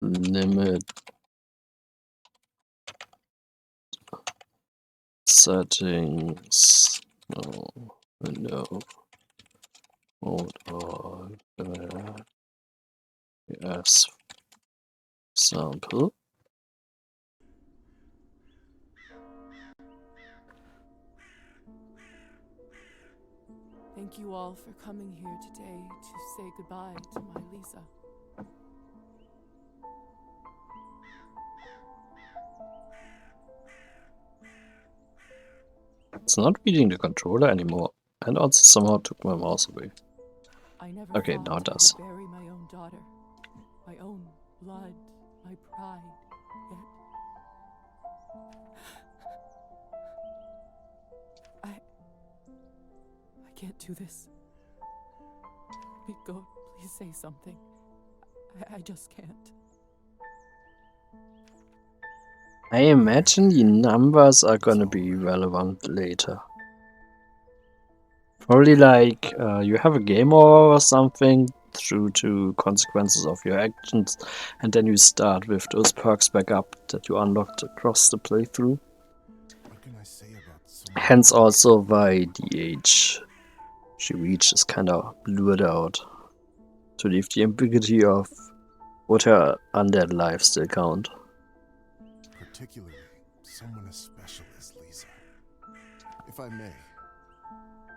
limit settings. No, window mode or yes, example. Thank you all for coming here today to say goodbye to my Lisa. It's not reading the controller anymore, and also somehow took my mouse away. I never Okay, thought now it I does. would bury my own daughter, my own blood, my pride, yet I can't do this. Miko, please say something. I just can't. I imagine the numbers are gonna be relevant later. Probably like you have a game or something through to consequences of your actions, and then you start with those perks back up that you unlocked across the playthrough. What can I say about Hence also why the age she reached is kinda lured out, to leave the ambiguity of would her undead life still count. particularly someone as special as Lisa? If I may,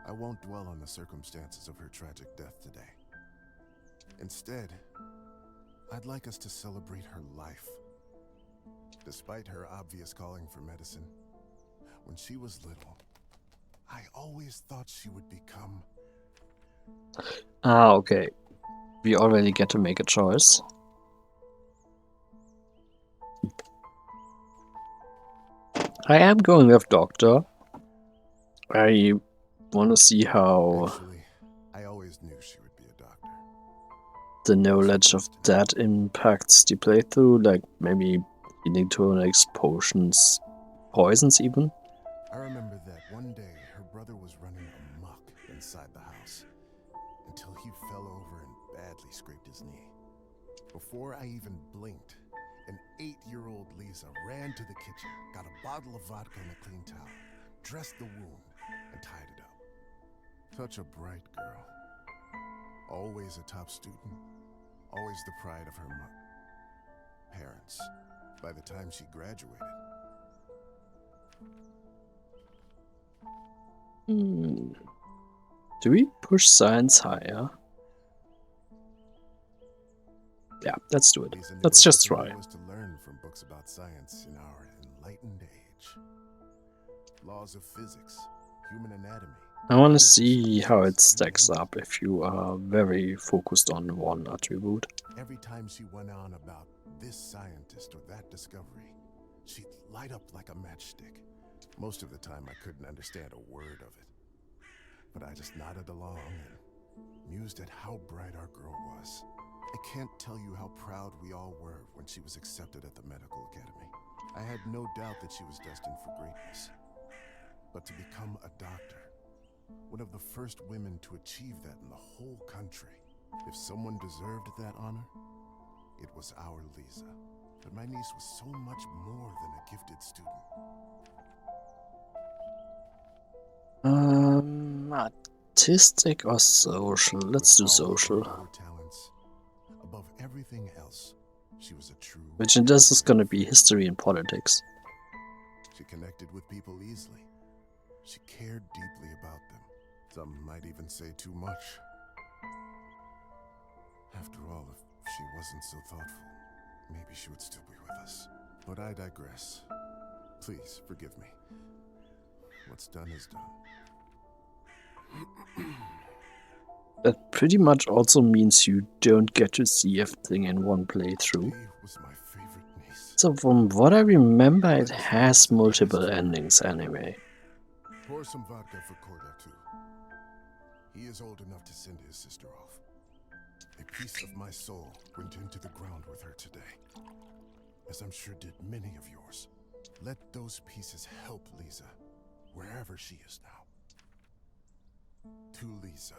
I won't dwell on the circumstances of her tragic death today. Instead, I'd like us to celebrate her life. Despite her obvious calling for medicine, when she was little, I always thought she would become... Ah, okay. We already get to make a choice. I am going with Doctor. I want to see how Actually, I always knew she would be a doctor. the knowledge of that impacts the playthrough, like maybe healing tonics, potions, poisons even. I remember that one day her brother was running amok inside the house until he fell over and badly scraped his knee. Before I even blinked, an 8-year-old Lisa ran to the kitchen, got a bottle of vodka and a clean towel, dressed the wound, and tied it up. Such a bright girl. Always a top student. Always the pride of her parents. By the time she graduated. Do we push science higher? Yeah, let's do it. Let's just try. Was to learn from books about science in our enlightened age. Laws of physics, human anatomy. I want to see how it stacks up if you are very focused on one attribute. Every time she went on about this scientist or that discovery, she'd light up like a matchstick. Most of the time I couldn't understand a word of it. But I just nodded along and mused at how bright our girl was. I can't tell you how proud we all were when she was accepted at the medical academy. I had no doubt that she was destined for greatness. But to become a doctor, one of the first women to achieve that in the whole country, if someone deserved that honor, it was our Lisa. But my niece was so much more than a gifted student. Artistic or social? Let's do social. Talents, above everything else, she was a true... Which in this is gonna be history and politics. She connected with people easily. She cared deeply about them. Some might even say too much. After all, if she wasn't so thoughtful, maybe she would still be with us. But I digress. Please, forgive me. What's done is done. That pretty much also means you don't get to see everything in one playthrough. Was my favorite niece. So from what I remember, it has multiple endings anyway. Pour some vodka for Corda too. He is old enough to send his sister off. A piece of my soul went into the ground with her today, as I'm sure did many of yours. Let those pieces help Lisa, wherever she is now. To Lisa.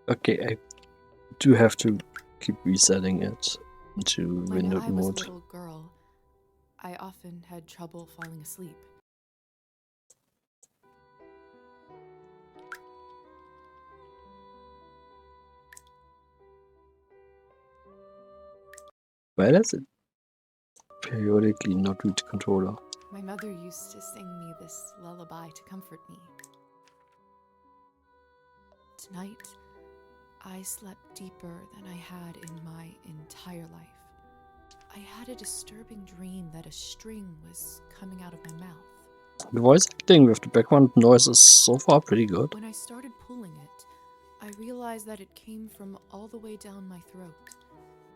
Okay, I do have to keep resetting it into When windowed I was a mode. little girl, I often had trouble falling asleep. Why does it periodically not read the controller? My mother used to sing me this lullaby to comfort me. Tonight, I slept deeper than I had in my entire life. I had a disturbing dream that a string was coming out of my mouth. The voice acting with the background noise is so far pretty good. When I started pulling it, I realized that it came from all the way down my throat,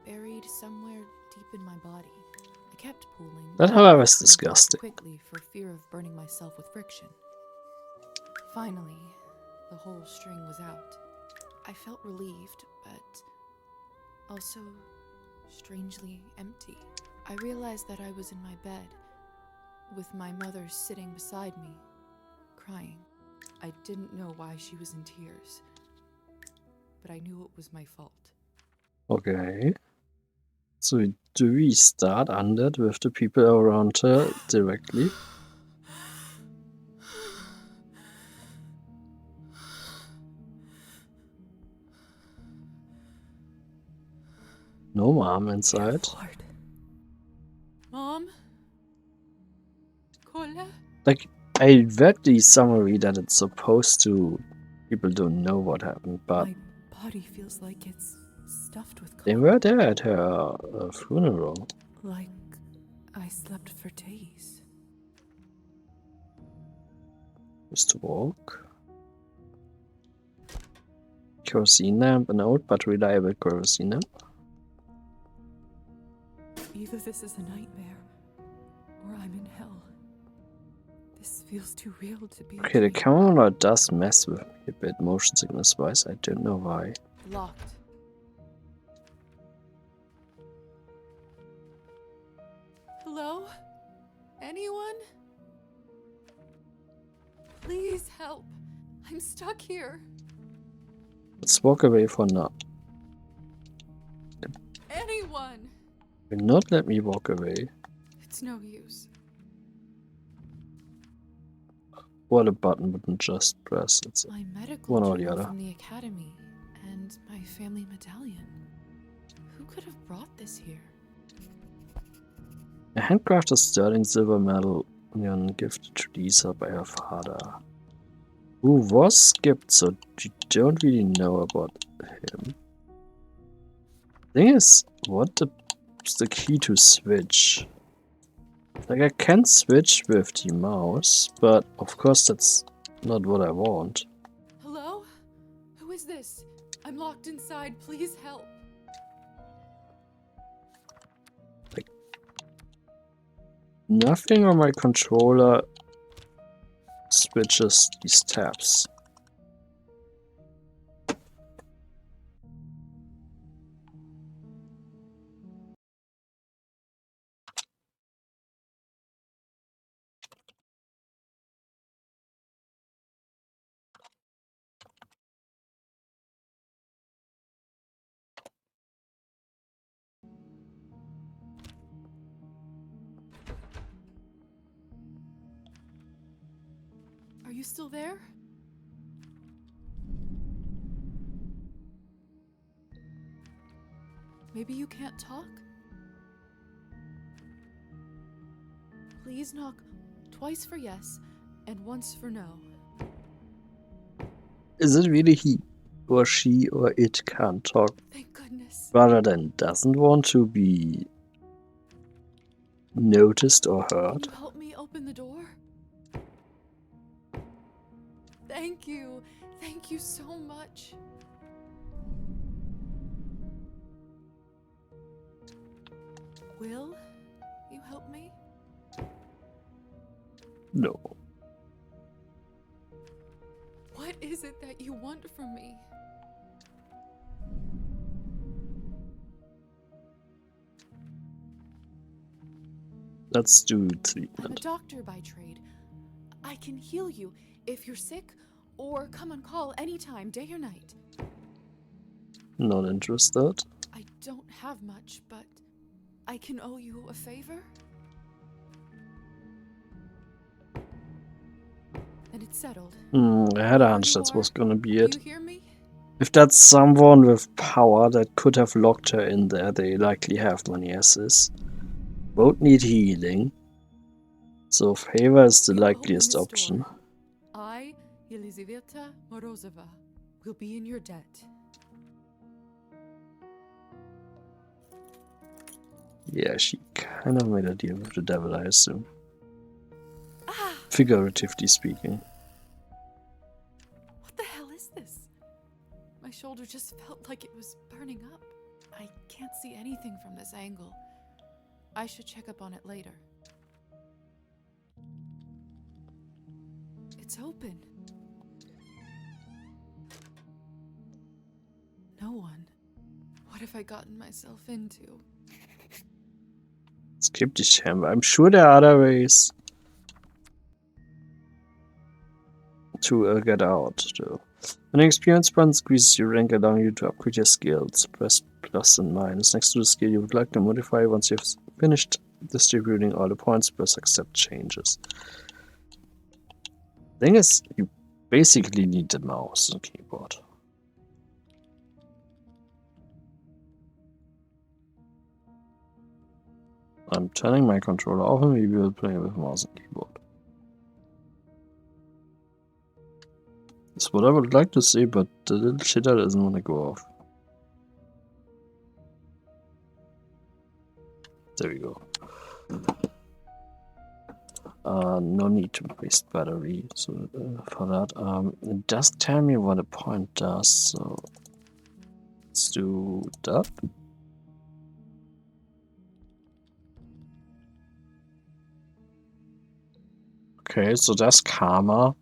buried somewhere deep in my body. I kept pulling. That, however, is but couldn't stop disgusting. quickly for fear of burning myself with friction. Finally, the whole string was out. I felt relieved, but also strangely empty. I realized that I was in my bed, with my mother sitting beside me, crying. I didn't know why she was in tears, but I knew it was my fault. Okay. So do we start undead with the people around her directly? No mom inside. Dear Lord. Mom? Cola? Like, I read the summary that it's supposed to... People don't know what happened, but My body feels like it's stuffed with they cola. were there at her funeral. Like I slept for days. Used to walk. Kerosene lamp, an old but reliable kerosene lamp. Either this is a nightmare, or I'm in hell. This feels too real to be a Okay, the dream. camera does mess with me a bit motion sickness wise. I don't know why. Locked. Hello? Anyone? Please help. I'm stuck here. Let's walk away for now. Anyone! Will not let me walk away. It's no use. What a button wouldn't just press. It's My medical one or the journal other. from the academy and my family medallion. Who could have brought this here? A handcrafted sterling silver medallion gifted to Lisa by her father, who was skipped, so you don't really know about him. Thing is, what is the key to switch? Like, I can switch with the mouse, but of course that's not what I want. Hello? Who is this? I'm locked inside. Please help. Nothing on my controller switches these tabs. Are you still there? Maybe you can't talk? Please knock twice for yes and once for no. Is it really he or she or it can't talk Thank goodness. rather than doesn't want to be noticed or Can heard? you help me open the door? Thank you. Thank you so much. Will you help me? No. What is it that you want from me? Let's do I'm a treatment. doctor by trade. I can heal you if you're sick or come on call anytime, day or night. Not interested. I don't have much, but I can owe you a favor? And it's settled. I had a Whoever hunch you that are, was gonna be do it. you hear me? If that's someone with power that could have locked her in there, they likely have money as is. Both need healing. So favor is the We'll open likeliest this option. door. I, Elizaveta Morozova, will be in your debt. Yeah, she kind of made a deal with the devil, I assume. Ah! Figuratively speaking. What the hell is this? My shoulder just felt like it was burning up. I can't see anything from this angle. I should check up on it later. It's open. No one. What have I gotten myself into? Skip the chamber. I'm sure there are other ways to get out, though. An experience point squeezes your rank, allowing you to upgrade your skills. Press plus and minus next to the skill you would like to modify. Once you've finished distributing all the points, press accept changes. Thing is, you basically need the mouse and keyboard. I'm turning my controller off and maybe we'll play with mouse and keyboard. That's what I would like to see, but the little shitter doesn't want to go off. There we go. No need to waste battery for that. It does tell me what a point does, so let's do that. Okay, so that's karma.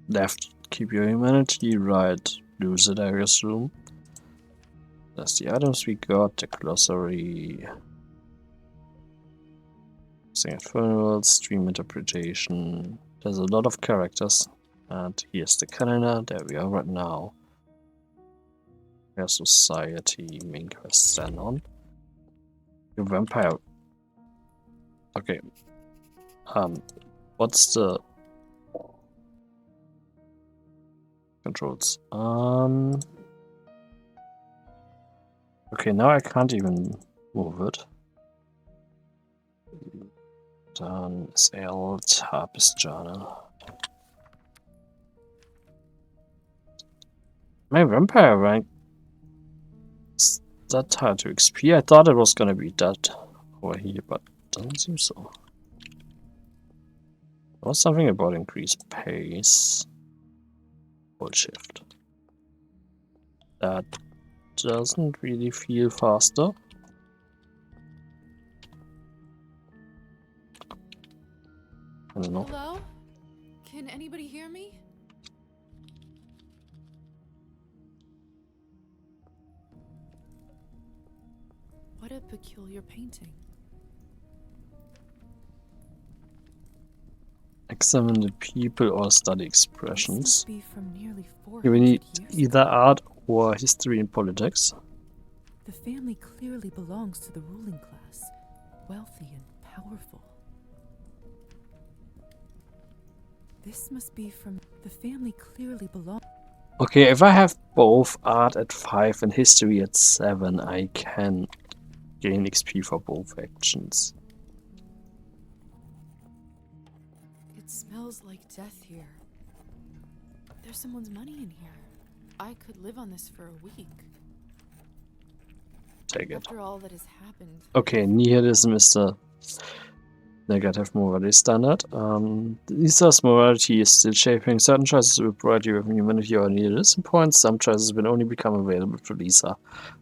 Left, keep your humanity. Right, lose it, I assume. That's the items we got, the glossary. Sing at funerals, stream interpretation. There's a lot of characters. And here's the calendar, there we are right now. Here's society, main quest then on. Your vampire. Okay. What's the controls? Okay, now I can't even move it. Dann SL Tabis Journal. My vampire rank is that hard to XP? I thought it was gonna be that over here, but doesn't seem so. There was something about increased pace. Hold shift. That doesn't really feel faster. I don't know. Hello? Can anybody hear me? What a peculiar painting. Examine the people or study This expressions. must be from nearly 400 Here we need years either ago. art or history and politics. The family clearly belongs to the ruling class, wealthy and powerful. This must be from the family clearly belongs. Okay, if I have both art at 5 and history at 7, I can gain XP for both actions. It smells like death here. There's someone's money in here. I could live on this for a week. Take it. After all that has happened. Okay, nihilism is the negative morality standard. Lisa's morality is still shaping. Certain choices will provide you with humanity or nihilism points. Some choices will only become available to Lisa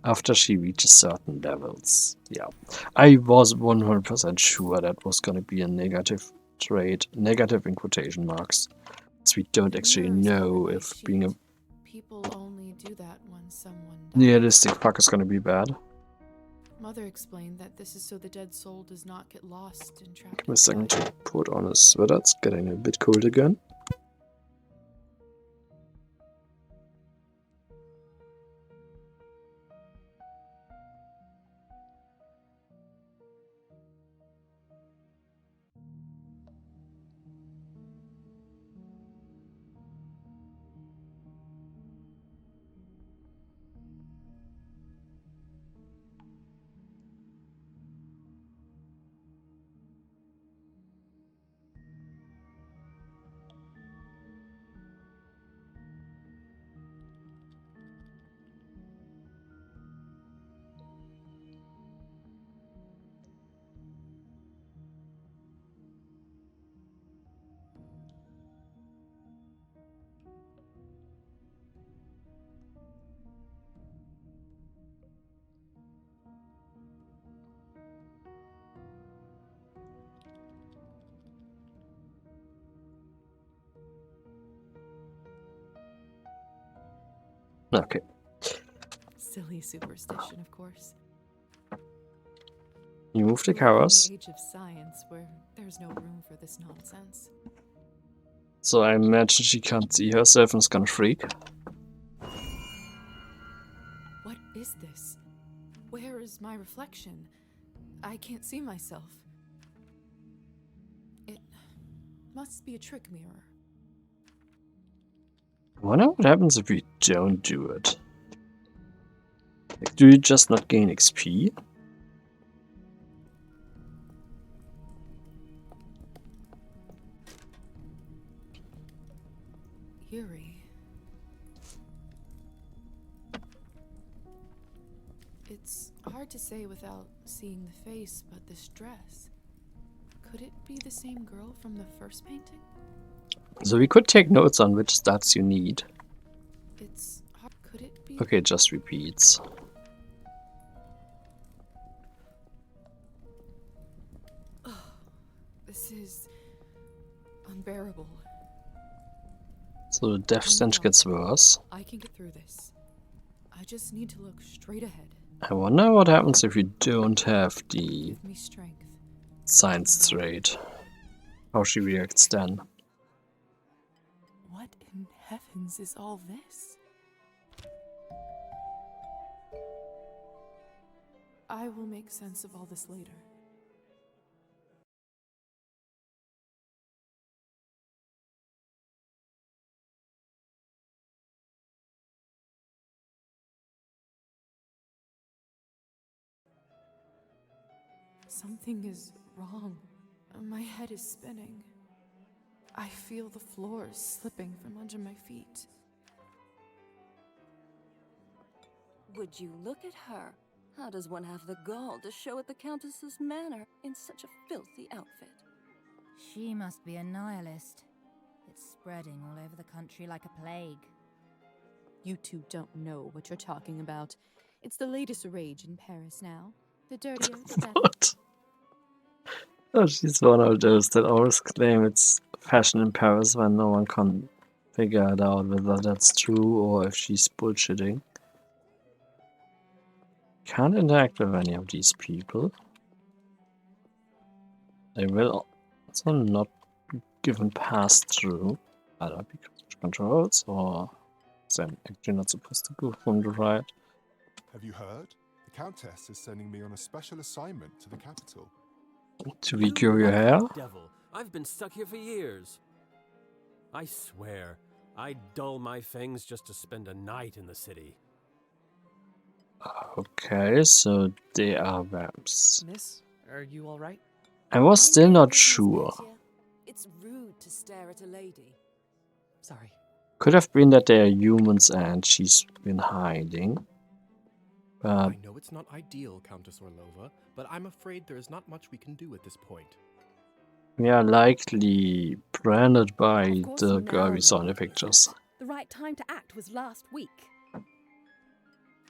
after she reaches certain levels. Yeah, I was 100% sure that was going to be a negative trait. Negative in quotation marks. So we don't actually Mirrors know overlay if being a sheet. People only do that when someone dies. nihilistic fuck is going to be bad. Mother explained that this is so the dead soul does not get lost and trapped Give me a second inside. to put on a sweater. It's getting a bit cold again. Okay. Silly superstition, of course. You move the We live in carrots. the age of science where there's no room for this nonsense. So I imagine she can't see herself and is gonna freak. What is this? Where is my reflection? I can't see myself. It must be a trick mirror. I wonder what happens if we don't do it. Like, do you just not gain XP? Eerie. It's hard to say without seeing the face, but this dress. Could it be the same girl from the first painting? So we could take notes on which stats you need. It's hard. Could it be? Okay, it just repeats. This is unbearable. So the death stench gets worse. I can get through this. I just need to look straight ahead. I wonder what happens if you don't have the Give me strength. science trait. How she reacts then. What in heavens is all this? I will make sense of all this later. Something is wrong. My head is spinning. I feel the floor slipping from under my feet. Would you look at her? How does one have the gall to show at the Countess's manor in such a filthy outfit? She must be a nihilist. It's spreading all over the country like a plague. You two don't know what you're talking about. It's the latest rage in Paris now. The dirtier, the better. What? Oh, she's one of those that always claim it's fashion in Paris when no one can figure it out whether that's true or if she's bullshitting. Can't interact with any of these people. They will also not be given pass through. Either because of controls or then actually not supposed to go from the right. Have you heard? The Countess is sending me on a special assignment to the capital. To recure your hair? Devil, I've been stuck here for years. I swear, I'd dull my fangs just to spend a night in the city. Okay, so they are vamps. Miss, are you all right? I was still not sure. It's rude to stare at a lady. Sorry. Could have been that they are humans and she's been hiding. But I know it's not ideal, Countess Orlova, but I'm afraid there is not much we can do at this point. we are likely branded by Of course the now girl we saw in the then. pictures. The right time to act was last week.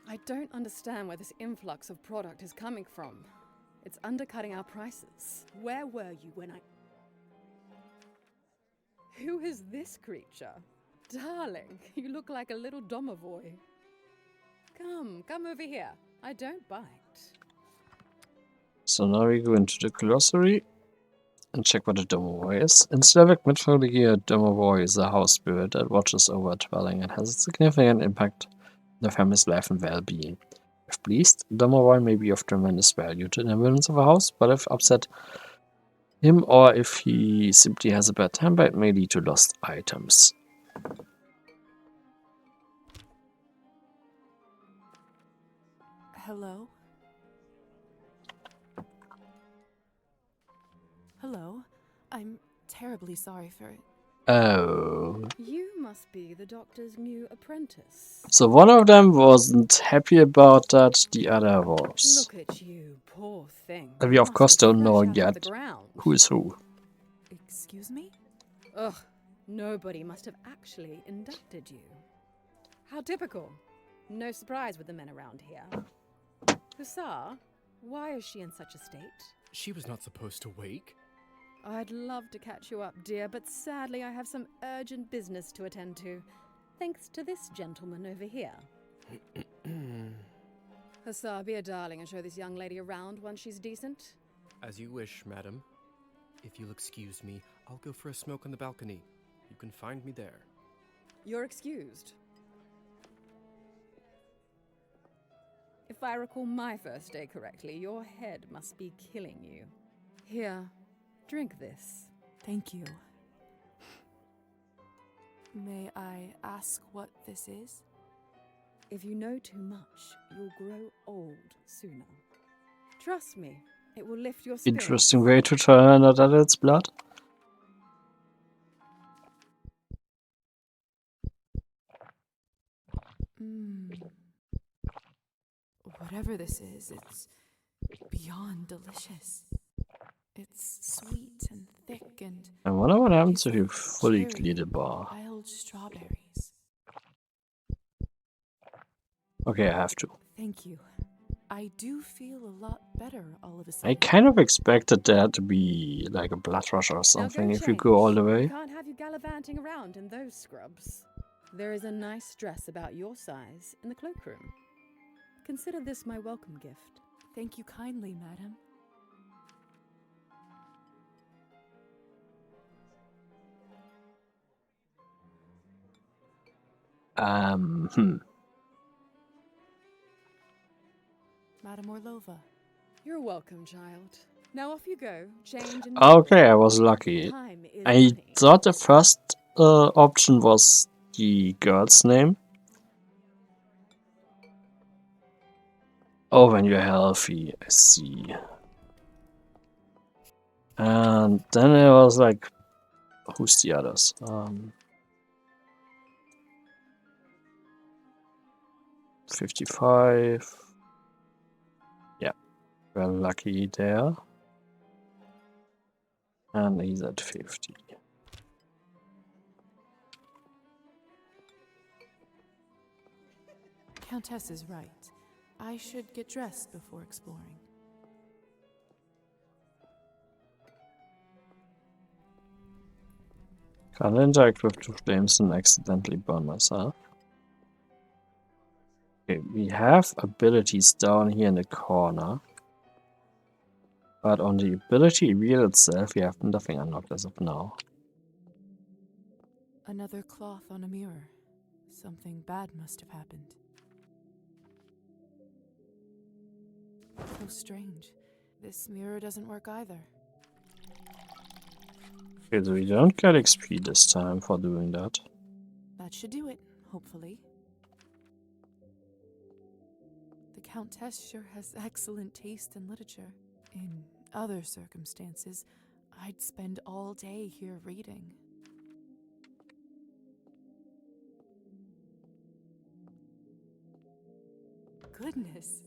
I don't understand where this influx of product is coming from. It's undercutting our prices. Where were you when I... Who is this creature? Darling, you look like a little domovoy. Come over here. I don't bite. So now we go into the glossary and check what a domovoy is. In Slavic mythology, a domovoy is a house spirit that watches over a dwelling and has a significant impact on the family's life and well-being. If pleased, a domovoy may be of tremendous value to the inhabitants of a house, but if upset him or if he simply has a bad temper, it may lead to lost items. Hello? Hello? I'm terribly sorry for it. Oh. You must be the doctor's new apprentice. So one of them wasn't happy about that, the other was. Look at you, poor thing. And we of Must course be don't know fresh out of yet the ground. who is who. Excuse me? Ugh, nobody must have actually inducted you. How typical. No surprise with the men around here. Hussar, why is she in such a state? She was not supposed to wake. I'd love to catch you up, dear, but sadly I have some urgent business to attend to. Thanks to this gentleman over here. Hussar, be a darling and show this young lady around once she's decent. As you wish, madam. If you'll excuse me, I'll go for a smoke on the balcony. You can find me there. You're excused. If I recall my first day correctly, your head must be killing you. Here, drink this. Thank you. May I ask what this is? If you know too much, you'll grow old sooner. Trust me, it will lift your spirits. Interesting way to turn out that it's blood. Whatever this is, it's beyond delicious. It's sweet and thick and... I wonder what happens if you tastes like fully cherry clear the and bar. wild strawberries. Okay, I have to. Thank you. I do feel a lot better all of a sudden. I kind of expected there to be like a blood rush or something if you go all the way. We can't have you gallivanting around in those scrubs. There is a nice dress about your size in the cloakroom. Consider this my welcome gift. Thank you kindly, madam. Madam Orlova. You're welcome, child. Now off you go. Change and Okay, I was lucky. time is I money. thought the first option was the girl's name. Oh, when you're healthy, I see. And then it was like, who's the others? 55. Yeah, we're lucky there. And he's at 50. Countess is right. I should get dressed before exploring. Can't interact with two flames and accidentally burn myself. Okay, we have abilities down here in the corner. But on the ability wheel itself, we have nothing unlocked as of now. Another cloth on a mirror. Something bad must have happened. So strange. This mirror doesn't work either. Okay, so we don't get XP this time for doing that. That should do it, hopefully. The Countess sure has excellent taste in literature. In other circumstances, I'd spend all day here reading. Goodness,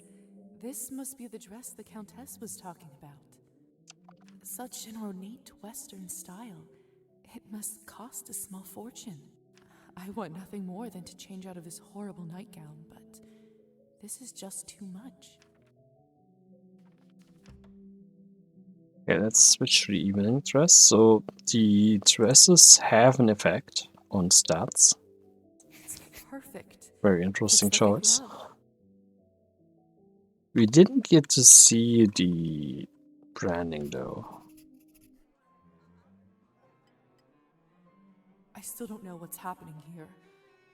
this must be the dress the Countess was talking about. Such an ornate Western style. It must cost a small fortune. I want nothing more than to change out of this horrible nightgown, but this is just too much. Okay, let's switch to the evening dress. So the dresses have an effect on stats. It's perfect. Very interesting It's like a choice. glove. We didn't get to see the branding though. I still don't know what's happening here,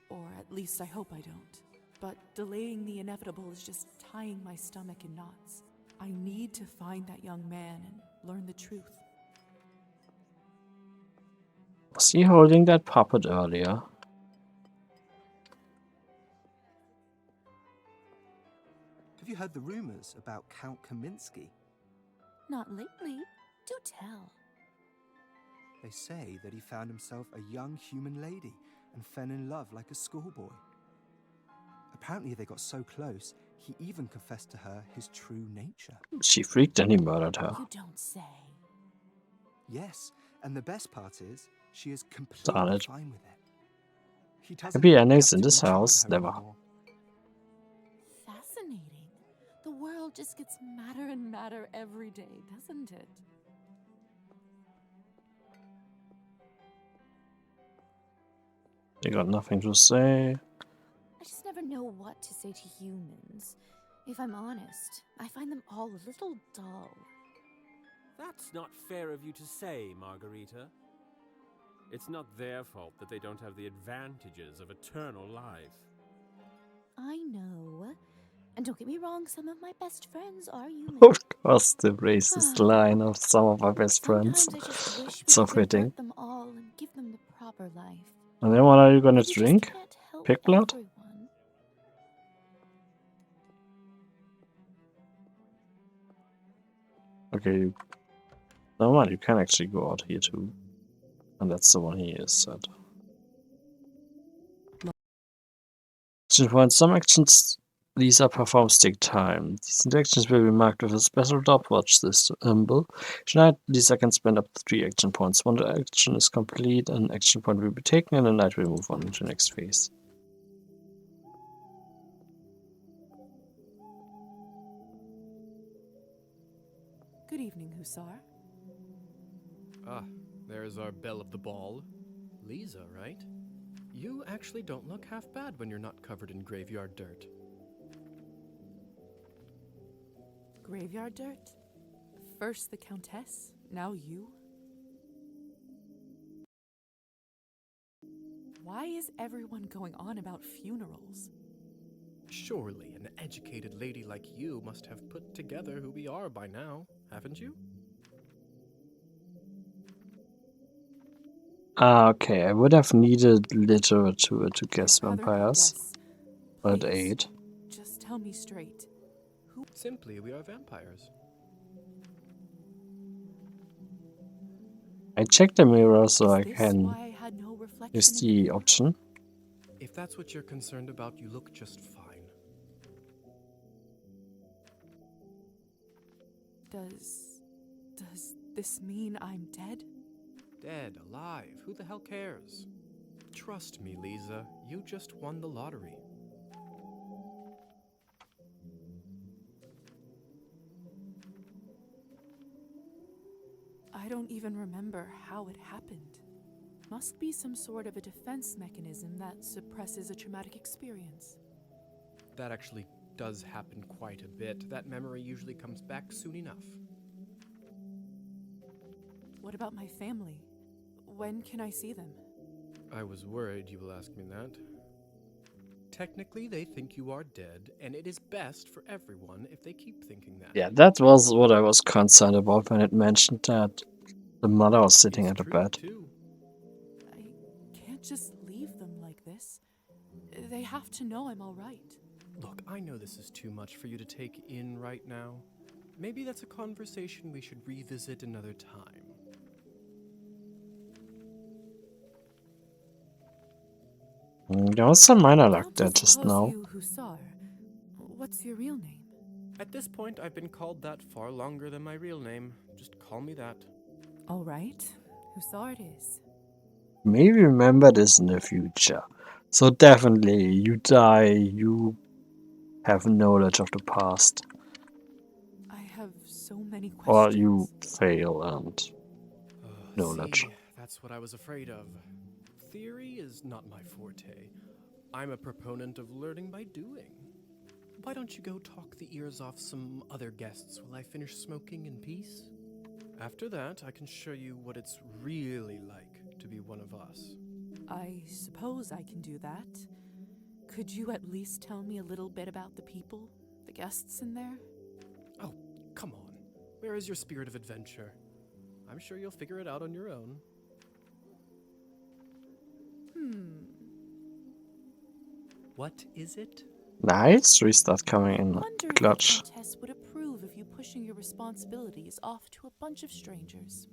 or at least I hope I don't. But delaying the inevitable is just tying my stomach in knots. I need to find that young man and learn the truth. Was he holding that puppet earlier? Have you heard the rumors about Count Kaminsky? Not lately. Do tell. They say that he found himself a young human lady and fell in love like a schoolboy. Apparently they got so close, he even confessed to her his true nature. She freaked and he murdered her. You don't say. Yes, and the best part is, she is Darn completely it. fine with it. He doesn't Happy even endings have in to this confront house? her Never. anymore. Fascinating. The world just gets madder and madder every day, doesn't it? They got nothing to say. I just never know what to say to humans. If I'm honest, I find them all a little dull. That's not fair of you to say, Margarita. It's not their fault that they don't have the advantages of eternal life. I know. And don't get me wrong, some of my best friends are human. Of course, the racist line of some of my best friends. Sometimes I just wish we It's so could fitting. convert them all and give them the proper life. And then what are you gonna But you just drink? can't help Pig blood? everyone. Okay. No man, you can actually go out here too. And that's the one he is said. Action points. Some actions these are performed take time. These interactions will be marked with a special stopwatch symbol. Each night, Lisa can spend up to 3 action points. When the action is complete, an action point will be taken and the knight will move on to the next phase. Good evening, Hussar. Ah, there's our belle of the ball. Lisa, right? You actually don't look half bad when you're not covered in graveyard dirt. Graveyard dirt? First the Countess, now you? Why is everyone going on about funerals? Surely an educated lady like you must have put together who we are by now, haven't you? Okay, I would have needed literature to guess I'd rather vampires. guess. But Please, 8. just tell me straight. Simply, we are vampires. I checked the mirror so I Is this can why I had no reflection use in the the option. If that's what you're concerned about, you look just fine. Does this mean I'm dead? Dead, alive, who the hell cares? Trust me, Lisa, you just won the lottery. I don't even remember how it happened. Must be some sort of a defense mechanism that suppresses a traumatic experience. That actually does happen quite a bit. That memory usually comes back soon enough. What about my family? When can I see them? I was worried you will ask me that. Technically, they think you are dead, and it is best for everyone if they keep thinking that. Yeah, that was what I was concerned about when it mentioned that the mother was sitting It's at the true, bed. too. I can't just leave them like this. They have to know I'm all right. Look, I know this is too much for you to take in right now. Maybe that's a conversation we should revisit another time. There was some minor luck I'll there just call now. you Hussar. What's your real name? At this point, I've been called that far longer than my real name. Just call me that. All right, Hussar it is. Maybe remember this in the future. So definitely, you die, you have knowledge of the past. I have so many Or questions. you fail and knowledge. See, that's what I was afraid of. Theory is not my forte. I'm a proponent of learning by doing. Why don't you go talk the ears off some other guests while I finish smoking in peace? After that, I can show you what it's really like to be one of us. I suppose I can do that. Could you at least tell me a little bit about the people, the guests in there? Oh, come on. Where is your spirit of adventure? I'm sure you'll figure it out on your own. What is it? Nice, restart coming in Wonder if clutch. the Countess would approve of you pushing your responsibilities off to a bunch of strangers.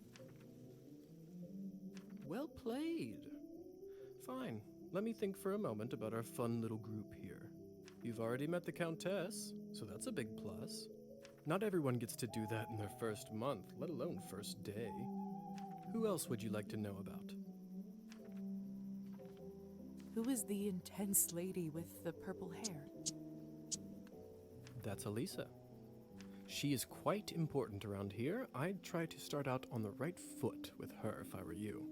Well played. Fine. Let me think for a moment about our fun little group here. You've already met the Countess, so that's a big plus. Not everyone gets to do that in their first month, let alone first day. Who else would you like to know about? Who is the intense lady with the purple hair? That's Elisa. She is quite important around here. I'd try to start out on the right foot with her if I were you.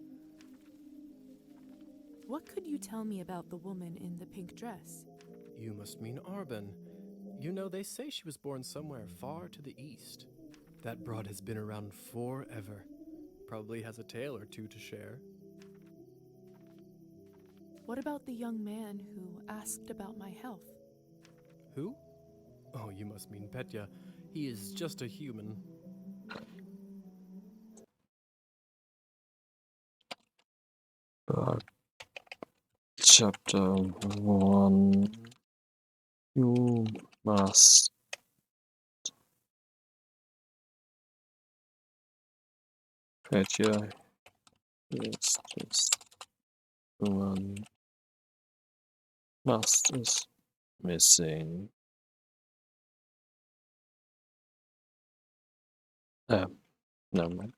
What could you tell me about the woman in the pink dress? You must mean Arbon. You know, they say she was born somewhere far to the east. That broad has been around forever. Probably has a tale or two to share. What about the young man who asked about my health? Who? Oh, you must mean Petya. He is just a human. Chapter 1. You must. Petya is just one. Must is missing. Never mind.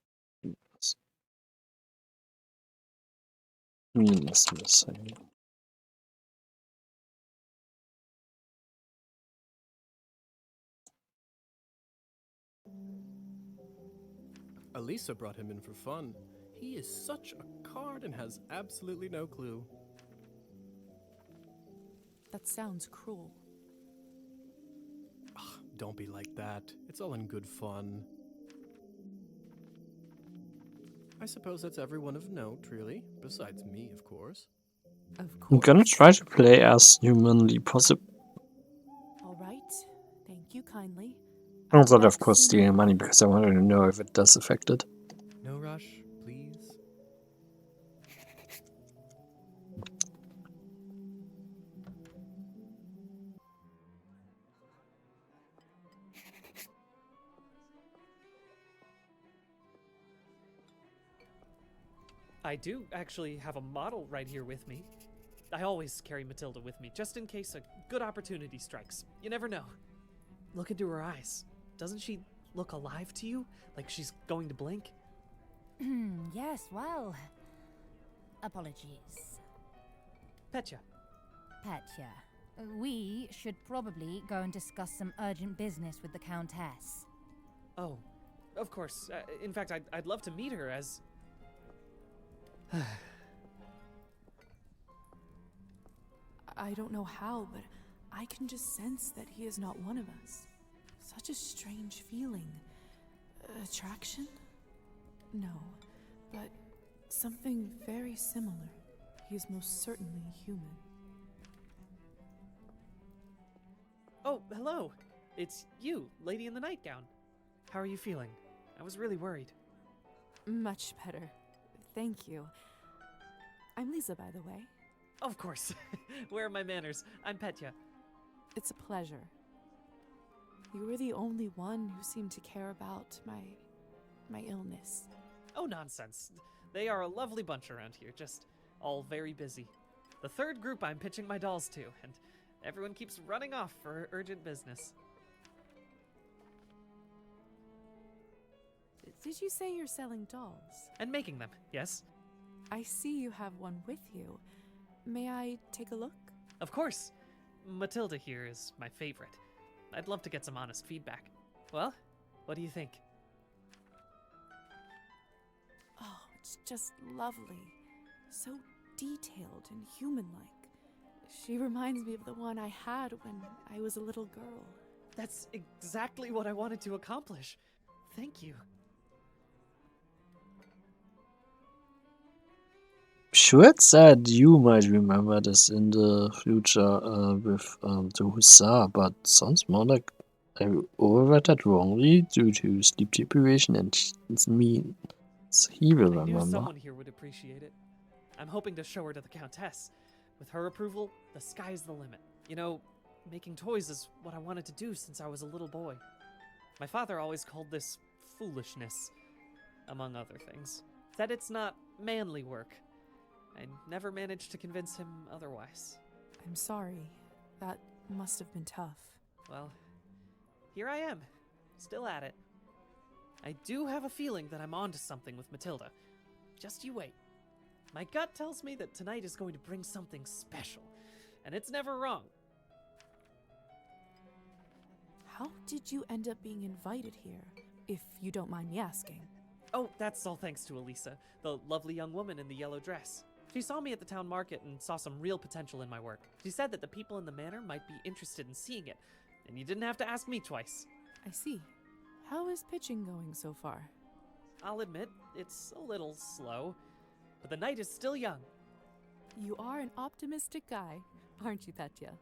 Mean is missing. Elisa brought him in for fun. He is such a card and has absolutely no clue. That sounds cruel. Don't be like that. It's all in good fun. I suppose that's everyone of note, really. Besides me, of course. Of course. I'm gonna try to play as humanly possible. All right. Thank you kindly. Outside, of course, stealing money because I wanted to know if it does affect it. No rush, please. I do actually have a model right here with me. I always carry Matilda with me, just in case a good opportunity strikes. You never know. Look into her eyes. Doesn't she look alive to you? Like she's going to blink? Yes, well. Apologies. Petya. Petya. We should probably go and discuss some urgent business with the Countess. Oh, of course. In fact, I'd love to meet her as... I don't know how, but I can just sense that he is not one of us. Such a strange feeling. Attraction? No, but something very similar. He is most certainly human. Oh, hello. It's you, lady in the nightgown. How are you feeling? I was really worried. Much better. Thank you. I'm Lisa, by the way. Of course. Where are my manners? I'm Petya. It's a pleasure. You were the only one who seemed to care about my illness. Oh, nonsense. They are a lovely bunch around here, just all very busy. The third group I'm pitching my dolls to, and everyone keeps running off for urgent business. Did you say you're selling dolls? And making them, yes? I see you have one with you. May I take a look? Of course. Matilda here is my favorite. I'd love to get some honest feedback. Well, what do you think? Oh, it's just lovely. So detailed and human-like. She reminds me of the one I had when I was a little girl. That's exactly what I wanted to accomplish. Thank you. Sure, said you might remember this in the future with the Hussar, but sounds more like I overread that wrongly due to sleep deprivation, and it's mean. He will I knew remember. someone here would appreciate it. I'm hoping to show her to the Countess. With her approval, the sky's the limit. You know, making toys is what I wanted to do since I was a little boy. My father always called this foolishness, among other things. Said it's not manly work. I never managed to convince him otherwise. I'm sorry. That must have been tough. Well, here I am, still at it. I do have a feeling that I'm onto something with Matilda. Just you wait. My gut tells me that tonight is going to bring something special, and it's never wrong. How did you end up being invited here, if you don't mind me asking? Oh, that's all thanks to Elisa, the lovely young woman in the yellow dress. She saw me at the town market and saw some real potential in my work. She said that the people in the manor might be interested in seeing it, and you didn't have to ask me twice. I see. How is pitching going so far? I'll admit, it's a little slow, but the night is still young. You are an optimistic guy, aren't you, Petya?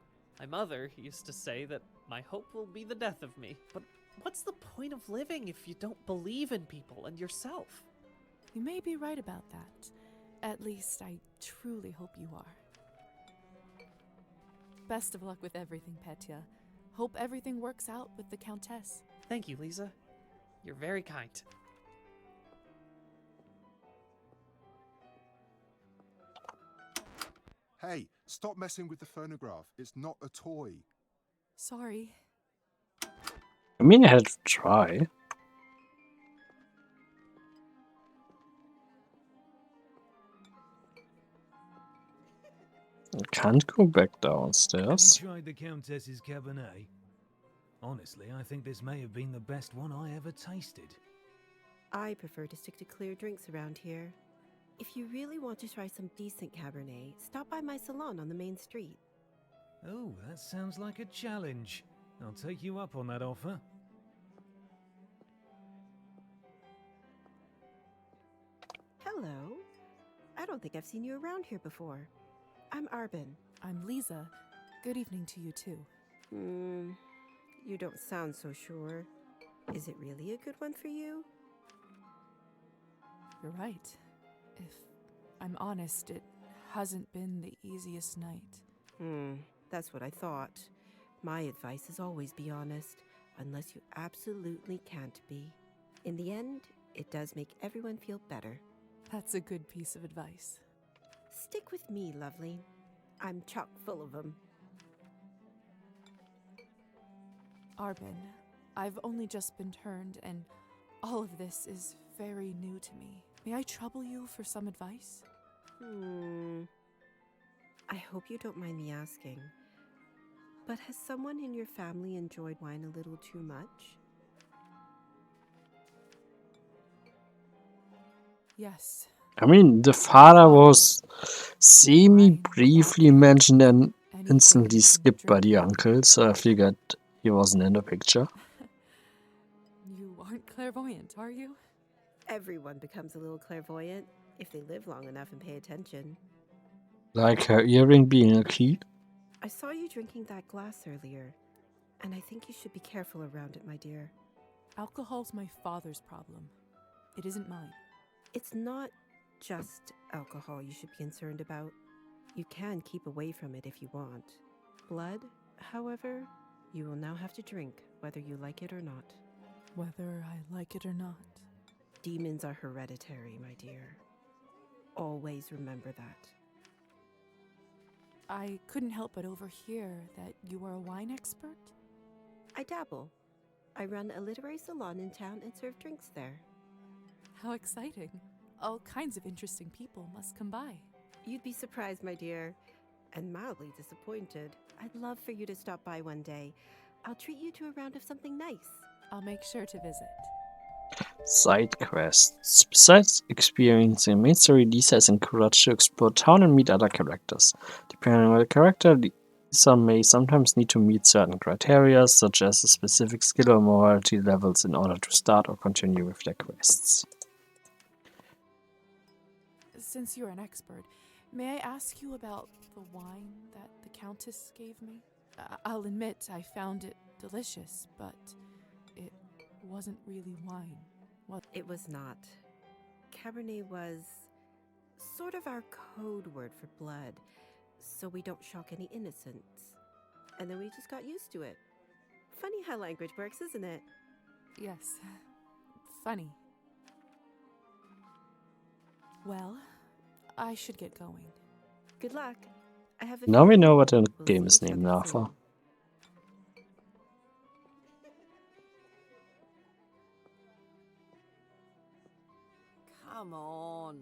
My mother used to say that my hope will be the death of me. But what's the point of living if you don't believe in people and yourself? You may be right about that. At least, I truly hope you are. Best of luck with everything, Petya. Hope everything works out with the Countess. Thank you, Lisa. You're very kind. Hey, stop messing with the phonograph. It's not a toy. Sorry. I mean, I had to try. I can't go back downstairs. Have you tried the Countess's Cabernet? Honestly, I think this may have been the best one I ever tasted. I prefer to stick to clear drinks around here. If you really want to try some decent Cabernet, stop by my salon on the main street. Oh, that sounds like a challenge. I'll take you up on that offer. Hello. I don't think I've seen you around here before. I'm Arbin. I'm Lisa. Good evening to you, too. You don't sound so sure. Is it really a good one for you? You're right. If I'm honest, it hasn't been the easiest night. That's what I thought. My advice is always be honest, unless you absolutely can't be. In the end, it does make everyone feel better. That's a good piece of advice. Stick with me, lovely. I'm chock full of them. Arbin, I've only just been turned, and all of this is very new to me. May I trouble you for some advice? I hope you don't mind me asking, but has someone in your family enjoyed wine a little too much? Yes. I mean, the father was semi-briefly mentioned and instantly skipped by the uncle, so I figured he wasn't in the picture. You aren't clairvoyant, are you? Everyone becomes a little clairvoyant if they live long enough and pay attention. Like her earring being a key? I saw you drinking that glass earlier, and I think you should be careful around it, my dear. Alcohol's my father's problem. It isn't mine. It's not just alcohol you should be concerned about. You can keep away from it if you want. Blood, however, you will now have to drink, whether you like it or not. Whether I like it or not. Demons are hereditary, my dear. Always remember that. I couldn't help but overhear that you are a wine expert? I dabble. I run a literary salon in town and serve drinks there. How exciting. All kinds of interesting people must come by. You'd be surprised, my dear, and mildly disappointed. I'd love for you to stop by one day. I'll treat you to a round of something nice. I'll make sure to visit. Side quests. Besides experiencing the main story, Lisa is encouraged to explore town and meet other characters. Depending on the character, Lisa may sometimes need to meet certain criteria, such as a specific skill or morality levels, in order to start or continue with their quests. Since you're an expert, may I ask you about the wine that the Countess gave me? I'll admit I found it delicious, but it wasn't really wine. What? It was not. Cabernet was sort of our code word for blood, so we don't shock any innocents. And then we just got used to it. Funny how language works, isn't it? Yes. Funny. Well, I should get going. Good luck. I have Now we know what the game is named after. Come on.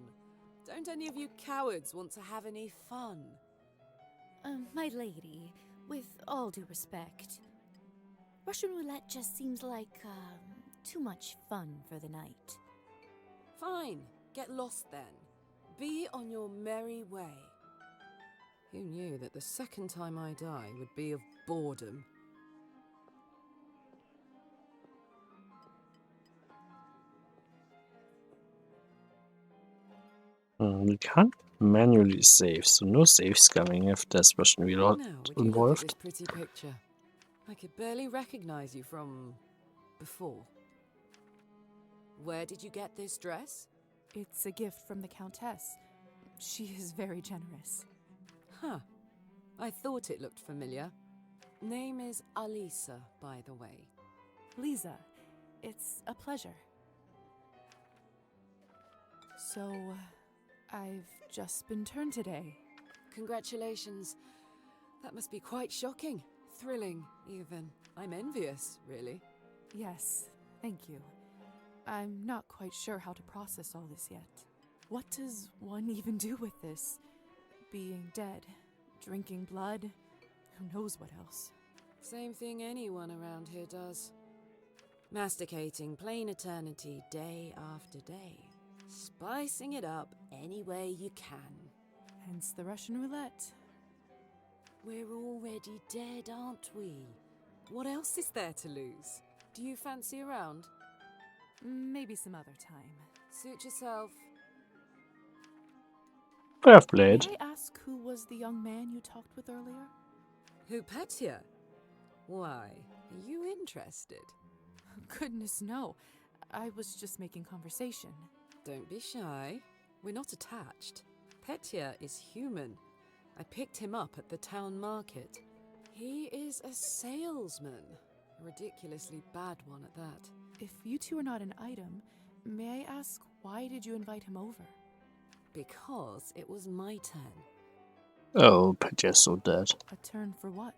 Don't any of you cowards want to have any fun? My lady, with all due respect, Russian roulette just seems like, too much fun for the night. Fine. Get lost then. Be on your merry way. Who knew that the second time I die would be of boredom? We can't manually save, so no save scamming if there's Russian reload Now, would you look at involved. this pretty picture? I could barely recognize you from before. Where did you get this dress? It's a gift from the Countess. She is very generous. Huh. I thought it looked familiar. Name is Alisa, by the way. Lisa, it's a pleasure. So, I've just been turned today. Congratulations. That must be quite shocking. Thrilling, even. I'm envious, really. Yes, thank you. I'm not quite sure how to process all this yet. What does one even do with this? Being dead, drinking blood, who knows what else? Same thing anyone around here does. Masticating plain eternity day after day. Spicing it up any way you can. Hence the Russian roulette. We're already dead, aren't we? What else is there to lose? Do you fancy a round? Maybe some other time. Suit yourself. Fair played. May I ask who was the young man you talked with earlier? Who, Petya? Why, are you interested? Goodness, no. I was just making conversation. Don't be shy. We're not attached. Petya is human. I picked him up at the town market. He is a salesman. A ridiculously bad one at that. If you two are not an item, may I ask why did you invite him over? Because it was my turn. Oh, Petya's so dead. A turn for what?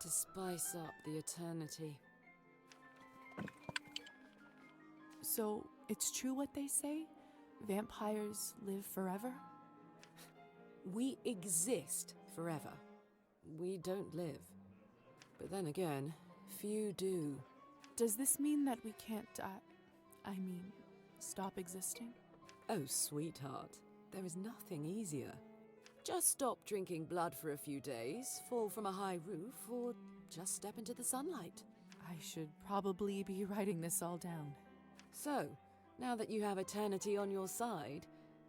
To spice up the eternity. So, it's true what they say? Vampires live forever? We exist forever. We don't live. But then again, few do. Does this mean that we can't stop existing? Oh, sweetheart, there is nothing easier. Just stop drinking blood for a few days, fall from a high roof, or just step into the sunlight. I should probably be writing this all down. So, now that you have eternity on your side,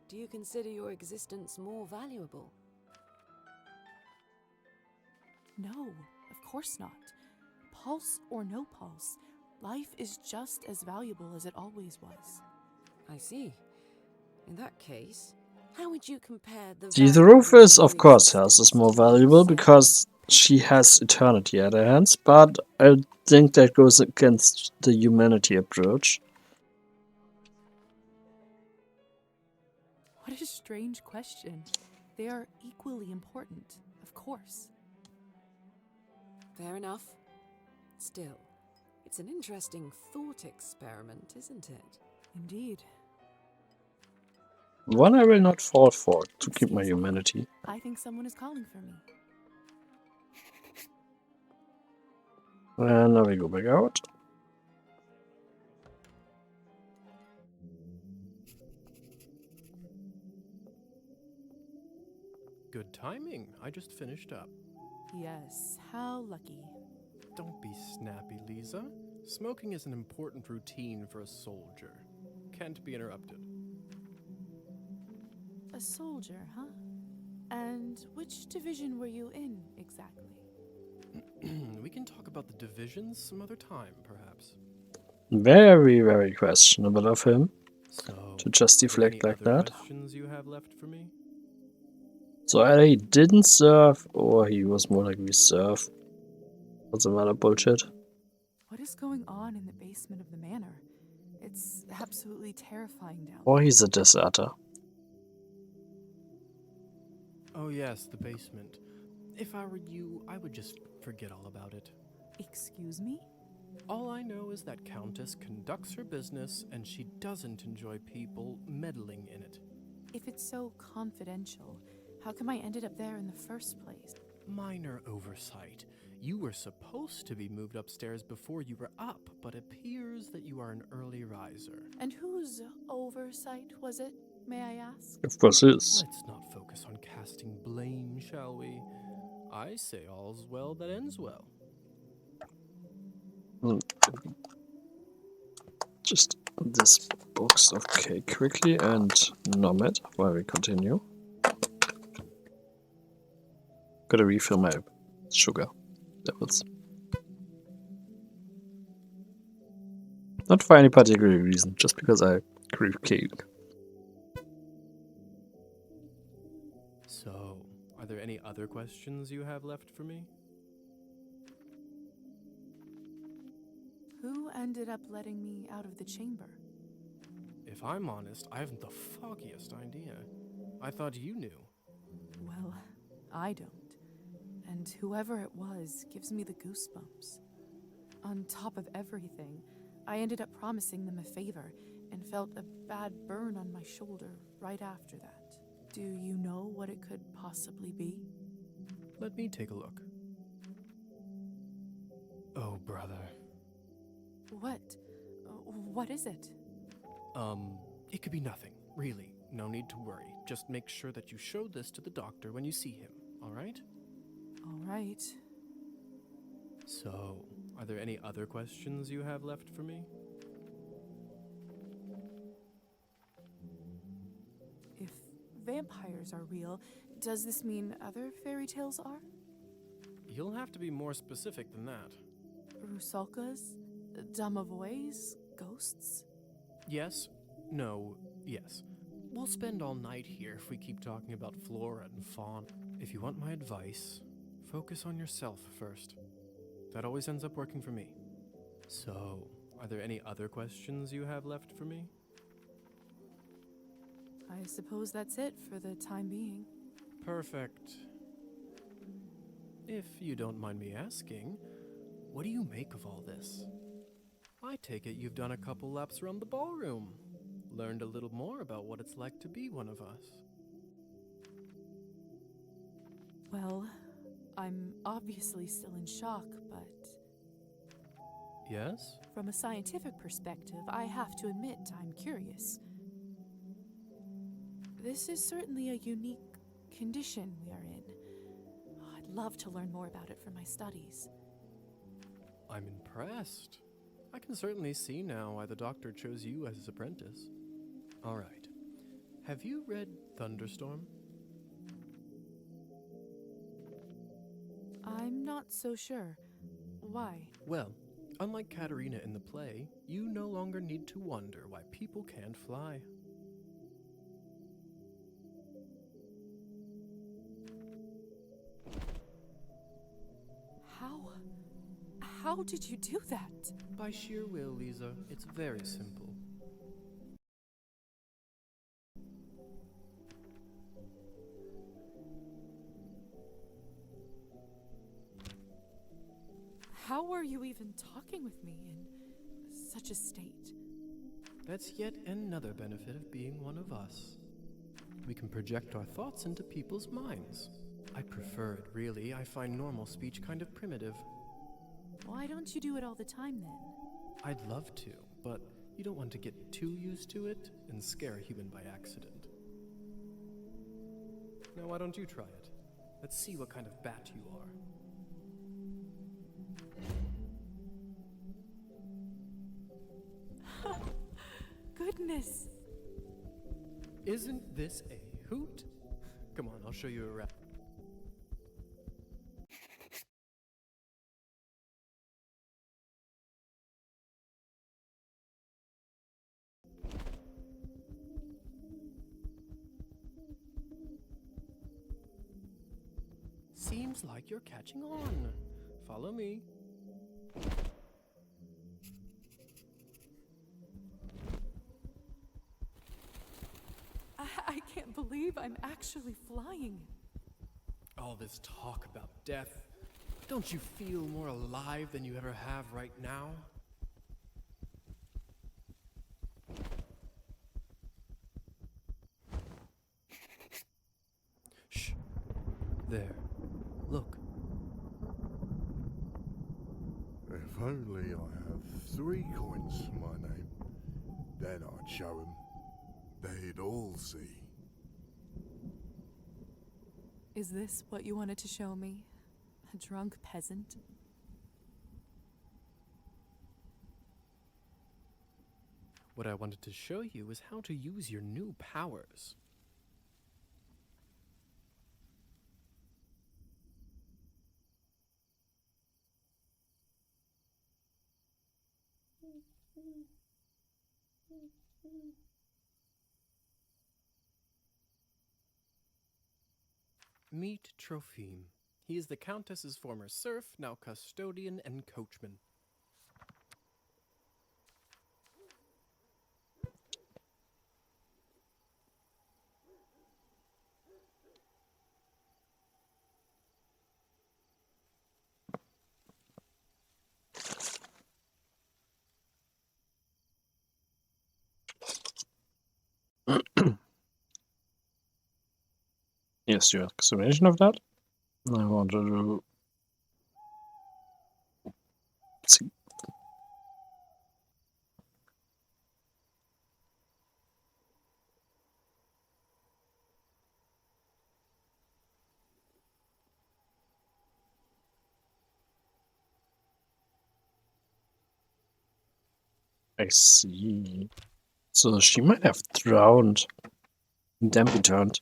do you consider your existence more valuable? No, of course not. Pulse or no pulse, life is just as valuable as it always was. I see. In that case, how would you compare the The Rufus, of course, hers is more valuable because she has eternity at her hands, but I think that goes against the humanity approach. What a strange question. They are equally important, of course. Fair enough. Still, it's an interesting thought experiment, isn't it? Indeed. One I will not fall for to keep my humanity. I think someone is calling for me. And now we go back out. Good timing. I just finished up. Yes, how lucky. Don't be snappy, Lisa. Smoking is an important routine for a soldier. Can't be interrupted. A soldier, huh? And which division were you in, exactly? We can talk about the divisions some other time, perhaps. Very, very questionable of him So, to just deflect like that. Questions you have left for me? So either he didn't serve or he was more like reserve. Or some other bullshit. What is going on in the basement of the manor? It's absolutely terrifying down Or there. he's a deserter. Oh yes, the basement. If I were you, I would just forget all about it. Excuse me? All I know is that Countess conducts her business and she doesn't enjoy people meddling in it. If it's so confidential, how come I ended up there in the first place? Minor oversight. You were supposed to be moved upstairs before you were up, but appears that you are an early riser. And whose oversight was it? may I ask? Of course it is. Let's not focus on casting blame, shall we? I say all's well that ends well. Just this box of cake quickly and nom it while we continue. Gotta refill my sugar levels. Not for any particular reason, just because I crave cake. So, are there any other questions you have left for me? Who ended up letting me out of the chamber? If I'm honest, I haven't the foggiest idea. I thought you knew. Well, I don't. And whoever it was gives me the goosebumps. On top of everything, I ended up promising them a favor and felt a bad burn on my shoulder right after that. Do you know what it could possibly be? Let me take a look. Oh, brother. What? What is it? It could be nothing, really. No need to worry. Just make sure that you show this to the doctor when you see him, all right? All right. So, are there any other questions you have left for me? If vampires are real, does this mean other fairy tales are? You'll have to be more specific than that. Rusalkas? Domovoys? Ghosts? Yes, no, yes. We'll spend all night here if we keep talking about flora and fauna. If you want my advice, focus on yourself first. That always ends up working for me. So, are there any other questions you have left for me? I suppose that's it for the time being. Perfect. If you don't mind me asking, what do you make of all this? I take it you've done a couple laps around the ballroom. Learned a little more about what it's like to be one of us. Well, I'm obviously still in shock, but... Yes? From a scientific perspective, I have to admit I'm curious. This is certainly a unique condition we are in. I'd love to learn more about it for my studies. I'm impressed. I can certainly see now why the doctor chose you as his apprentice. All right. Have you read Thunderstorm? I'm not so sure. Why? Well, unlike Katerina in the play, you no longer need to wonder why people can't fly. How did you do that? By sheer will, Lisa. It's very simple. How are you even talking with me in such a state? That's yet another benefit of being one of us. We can project our thoughts into people's minds. I prefer it, really. I find normal speech kind of primitive. Why don't you do it all the time, then? I'd love to, but you don't want to get too used to it and scare a human by accident. Now, why don't you try it? Let's see what kind of bat you are. Goodness! Isn't this a hoot? Come on, I'll show you around. Seems like you're catching on. Follow me. I can't believe I'm actually flying. All this talk about death. Don't you feel more alive than you ever have right now? Shh. There. Look. If only I have 3 coins to my name, then I'd show him. They'd all see. Is this what you wanted to show me? A drunk peasant? What I wanted to show you is how to use your new powers. Meet Trophime. He is the Countess's former serf, now custodian and coachman. Yes, your explanation of that. I want to see. I see. So she might have drowned and then returned.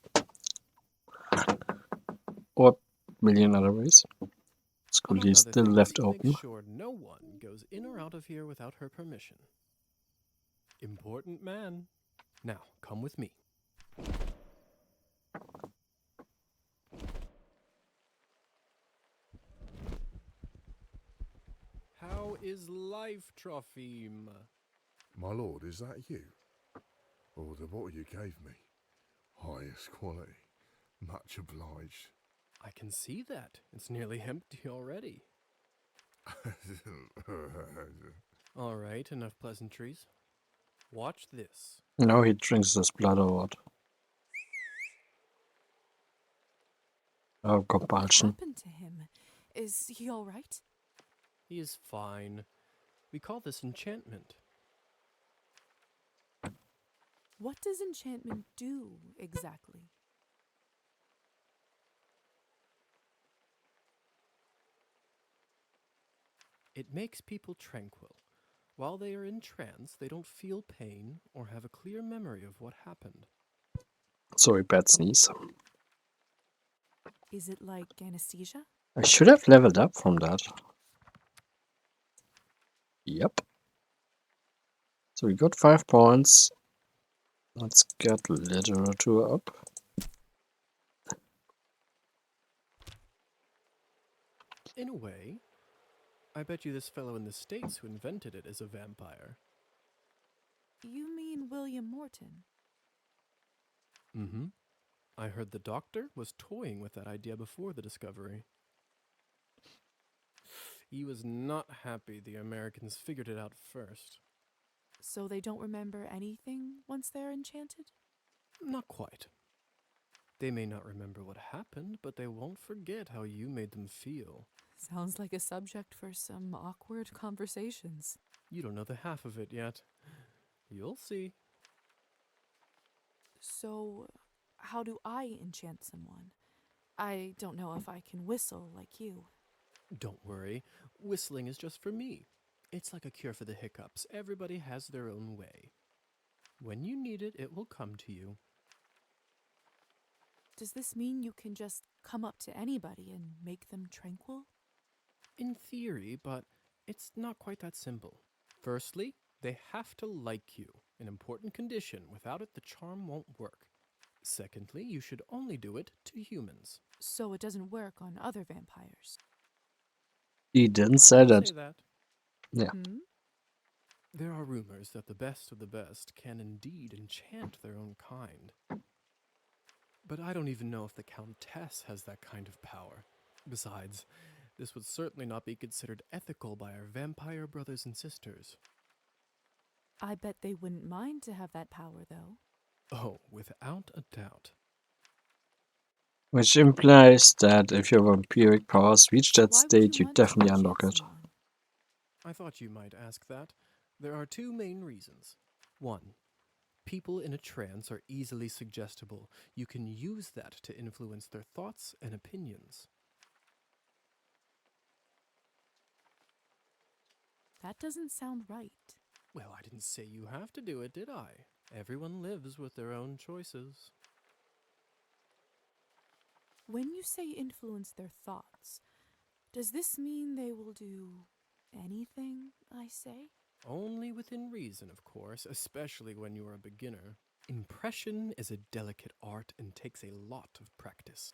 Or a million other ways. School Among is other still things, left he open. makes sure no one goes in or out of here without her permission. Important man. Now, come with me. How is life, Trophime? My lord, is that you? Oh, the bottle you gave me. Highest quality. Much obliged. I can see that. It's nearly empty already. All right, enough pleasantries. Watch this. Now he drinks his blood or what? Oh, What compulsion. happened to him? Is he all right? He is fine. We call this enchantment. What does enchantment do exactly? It makes people tranquil. While they are in trance, they don't feel pain or have a clear memory of what happened. Sorry, bad sneeze. Is it like anesthesia? I should have leveled up from that. Yep. So we got 5 points. Let's get literature up. In a way, I bet you this fellow in the States who invented it is a vampire. You mean William Morton? Mm-hmm. I heard the doctor was toying with that idea before the discovery. He was not happy the Americans figured it out first. So they don't remember anything once they're enchanted? Not quite. They may not remember what happened, but they won't forget how you made them feel. Sounds like a subject for some awkward conversations. You don't know the half of it yet. You'll see. So, how do I enchant someone? I don't know if I can whistle like you. Don't worry. Whistling is just for me. It's like a cure for the hiccups. Everybody has their own way. When you need it, it will come to you. Does this mean you can just come up to anybody and make them tranquil? In theory, but it's not quite that simple. Firstly, they have to like you, an important condition. Without it, the charm won't work. Secondly, you should only do it to humans. So it doesn't work on other vampires. He didn't say that. Say that. Yeah. There are rumors that the best of the best can indeed enchant their own kind. But I don't even know if the Countess has that kind of power. Besides, this would certainly not be considered ethical by our vampire brothers and sisters. I bet they wouldn't mind to have that power, though. Oh, without a doubt. Which implies that if your vampiric powers reach that Why would state, you you want to definitely enchant unlock it. someone? I thought you might ask that. There are two main reasons. One, People in a trance are easily suggestible. You can use that to influence their thoughts and opinions. That doesn't sound right. Well, I didn't say you have to do it, did I? Everyone lives with their own choices. When you say influence their thoughts, does this mean they will do anything I say? Only within reason, of course, especially when you're a beginner. Impression is a delicate art and takes a lot of practice.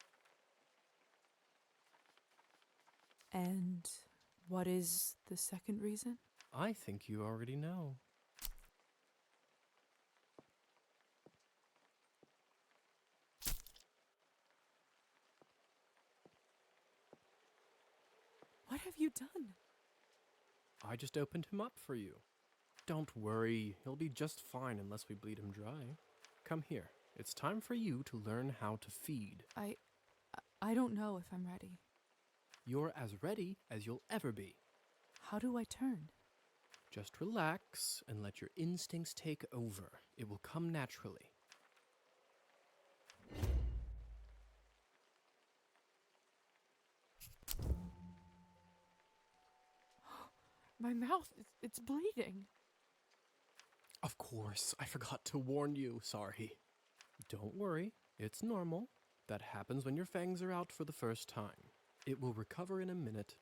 And what is the second reason? I think you already know. What have you done? I just opened him up for you. Don't worry, he'll be just fine unless we bleed him dry. Come here. It's time for you to learn how to feed. I don't know if I'm ready. You're as ready as you'll ever be. How do I turn? Just relax and let your instincts take over. It will come naturally. My mouth, it's bleeding. Of course, I forgot to warn you. Sorry. Don't worry, it's normal. That happens when your fangs are out for the first time. It will recover in a minute.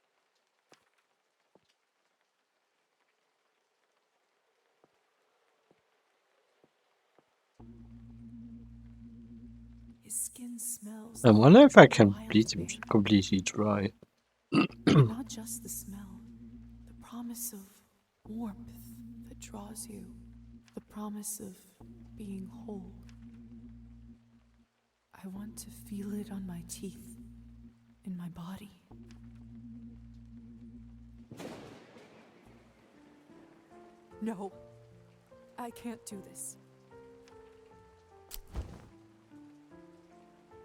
His skin smells. I wonder if I can wild bleed him berry. completely dry. Not just the smell, the promise of warmth that draws you, the promise of being whole. I want to feel it on my teeth, in my body. No, I can't do this.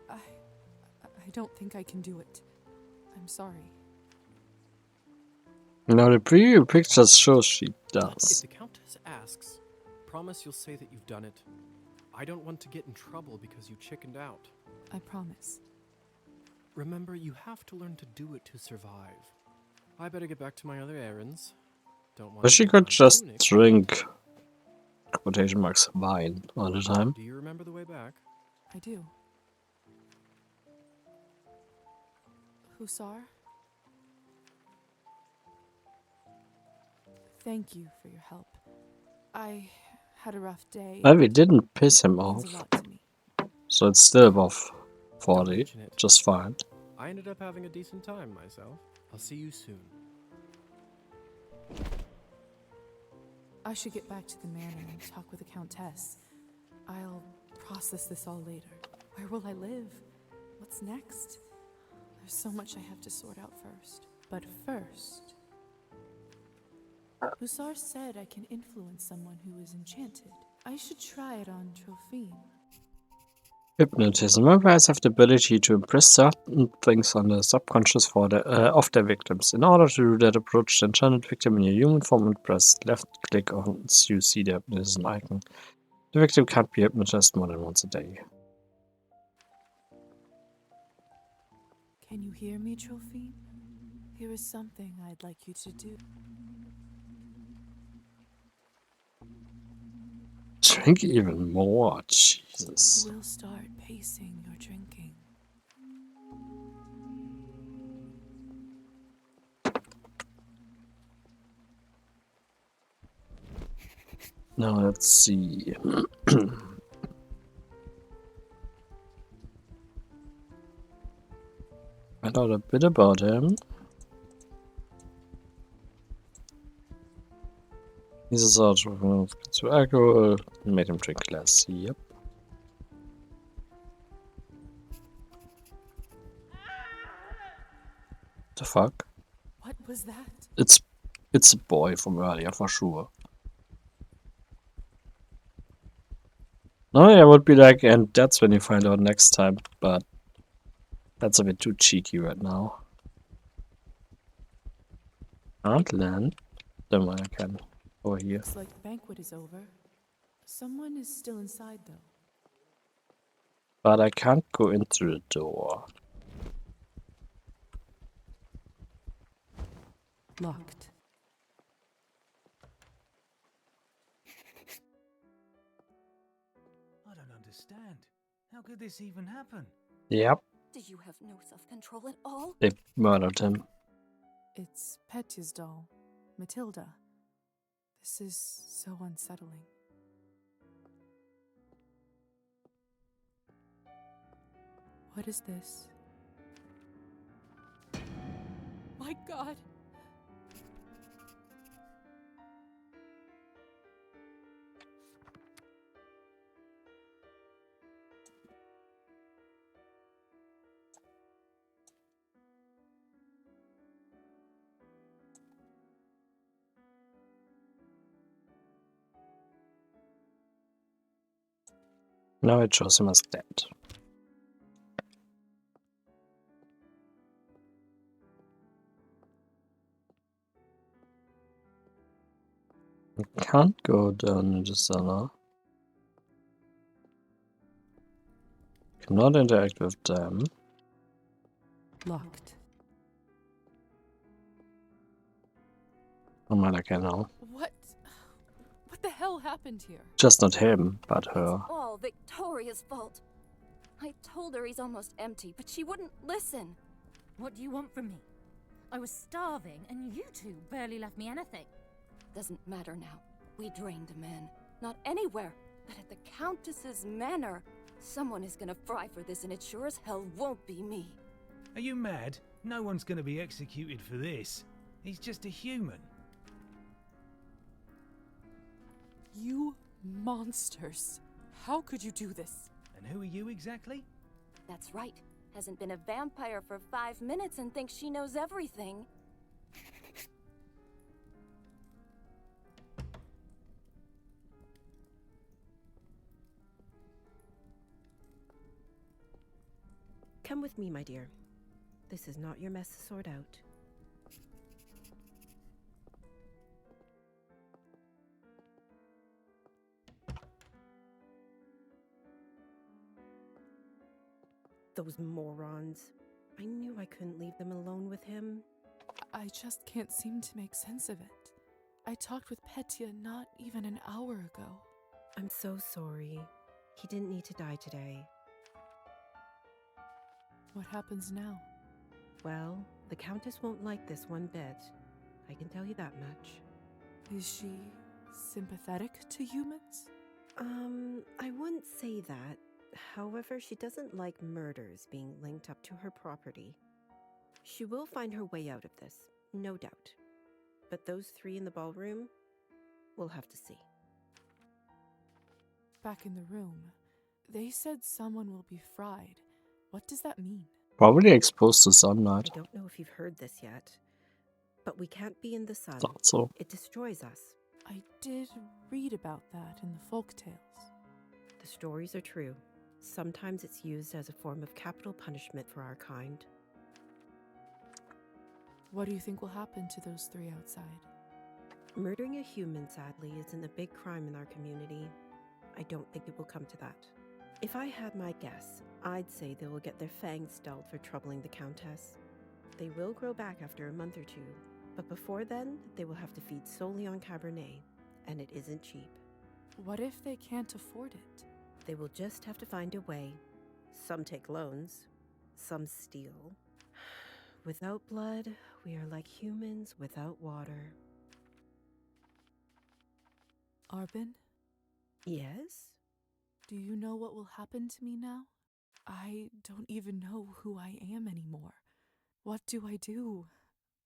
I don't think I can do it. I'm sorry. Now the preview pictures show she If does. the Countess asks, promise you'll say that you've done it. I don't want to get in trouble because you chickened out. I promise. Remember, you have to learn to do it to survive. I better get back to my other errands. Don't want But to she lose could my just tunic. drink, quotation marks, wine all the time. Do you remember the way back? I do. Hussar? Thank you for your help. I had a rough day. Well, we didn't piss him It means off, a lot to me. so it's still above Don't 40, mention it. just fine. I ended up having a decent time myself. I'll see you soon. I should get back to the manor and talk with the Countess. I'll process this all later. Where will I live? What's next? There's so much I have to sort out first. But first... Hussar said I can influence someone who is enchanted. I should try it on Trophine. Hypnotism. Vampires have the ability to impress certain things on the subconscious of their victims. In order to do that, approach the enchanted victim in your human form and press left click once you see the hypnotism icon. The victim can't be hypnotized more than once a day. Can you hear me, Trophine? Here is something I'd like you to do. Drink even more, Jesus. You will start pacing your drinking. Now let's see. I thought a bit about him. He's a sort of to alcohol, made him drink less. Yep. The fuck? What was that? It's a boy from earlier for sure. No, I would be like, and that's when you find out next time, but that's a bit too cheeky right now. Can't land. Then I can over here. Looks like the banquet is over. Someone is still inside, though. But I can't go into the door. Locked. I don't understand. How could this even happen? Yep, Do you have no self-control at all? they murdered him. It's Petya's doll, Matilda. This is so unsettling. What is this? My God! Now it shows him as dead. I can't go down in the cellar. Cannot interact with them. Locked. Oh man, I can now. What the hell happened here? Just not him, but her. It's all Victoria's fault. I told her he's almost empty, but she wouldn't listen. What do you want from me? I was starving, and you two barely left me anything. Doesn't matter now. We drained a man. Not anywhere, but at the Countess's manor. Someone is gonna fry for this, and it sure as hell won't be me. Are you mad? No one's gonna be executed for this. He's just a human. You monsters. How could you do this? And who are you exactly? That's right. Hasn't been a vampire for 5 minutes and thinks she knows everything. Come with me, my dear. This is not your mess to sort out. Those morons. I knew I couldn't leave them alone with him. I just can't seem to make sense of it. I talked with Petya not even an hour ago. I'm so sorry. He didn't need to die today. What happens now? Well, the Countess won't like this one bit. I can tell you that much. Is she sympathetic to humans? I wouldn't say that. However, she doesn't like murders being linked up to her property. She will find her way out of this, no doubt. But those three in the ballroom, we'll have to see. Back in the room, they said someone will be fried. What does that mean? Probably exposed to sunlight. I don't know if you've heard this yet, but we can't be in the sun. Thought so. It destroys us. I did read about that in the folk tales. The stories are true. Sometimes it's used as a form of capital punishment for our kind. What do you think will happen to those three outside? Murdering a human, sadly, isn't a big crime in our community. I don't think it will come to that. If I had my guess, I'd say they will get their fangs dulled for troubling the Countess. They will grow back after a month or two, but before then, they will have to feed solely on Cabernet, and it isn't cheap. What if they can't afford it? They will just have to find a way. Some take loans, some steal. Without blood, we are like humans without water. Arbin? Yes? Do you know what will happen to me now? I don't even know who I am anymore. What do I do?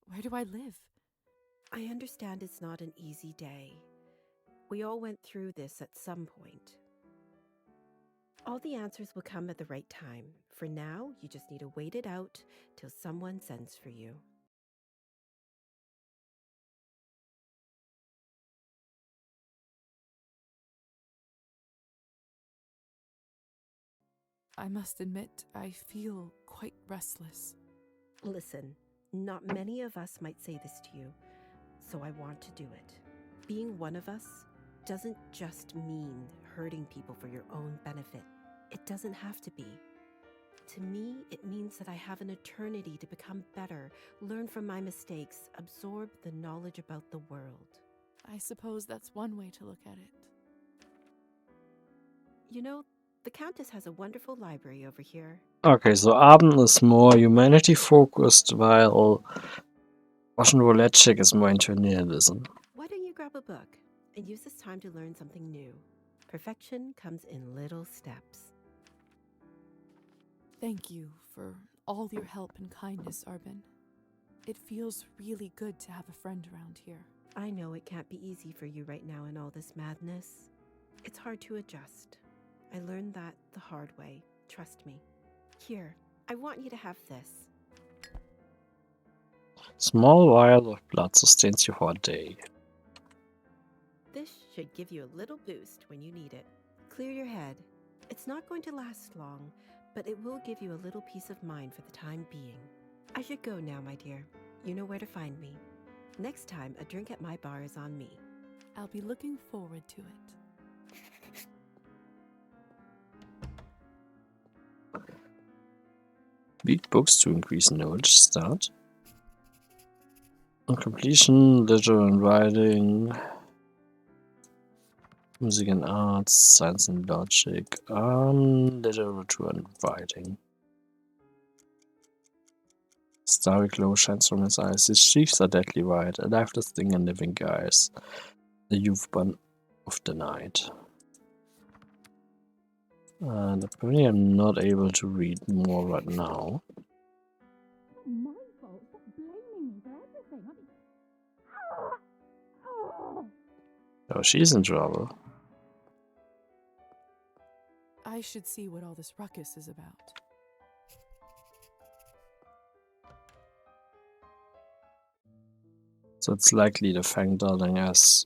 Where do I live? I understand it's not an easy day. We all went through this at some point. All the answers will come at the right time. For now, you just need to wait it out till someone sends for you. I must admit, I feel quite restless. Listen, not many of us might say this to you, so I want to do it. Being one of us, doesn't just mean hurting people for your own benefit. It doesn't have to be. To me, it means that I have an eternity to become better, learn from my mistakes, absorb the knowledge about the world. I suppose that's one way to look at it. You know, the Countess has a wonderful library over here. Okay, so Abend is more humanity-focused, while Russian roulette chick is more into nihilism. Why don't you grab a book and use this time to learn something new? Perfection comes in little steps. Thank you for all your help and kindness, Arbin. It feels really good to have a friend around here. I know it can't be easy for you right now in all this madness. It's hard to adjust. I learned that the hard way. Trust me. Here, I want you to have this. Small vial of blood sustains you for a day. This should give you a little boost when you need it. Clear your head. It's not going to last long, but it will give you a little peace of mind for the time being. I should go now, my dear. You know where to find me. Next time, a drink at my bar is on me. I'll be looking forward to it. Read books to increase knowledge. Start. On completion, literature and writing, music and arts, science and logic, literature and writing. Starry glow shines from his eyes. His cheeks are deadly white, a lifeless thing in living guise. The youth born of the night. And apparently I'm not able to read more right now. My fault. Stop blaming me for everything. Oh, she's in trouble. I should see what all this ruckus is about. So it's likely the Fang darling, as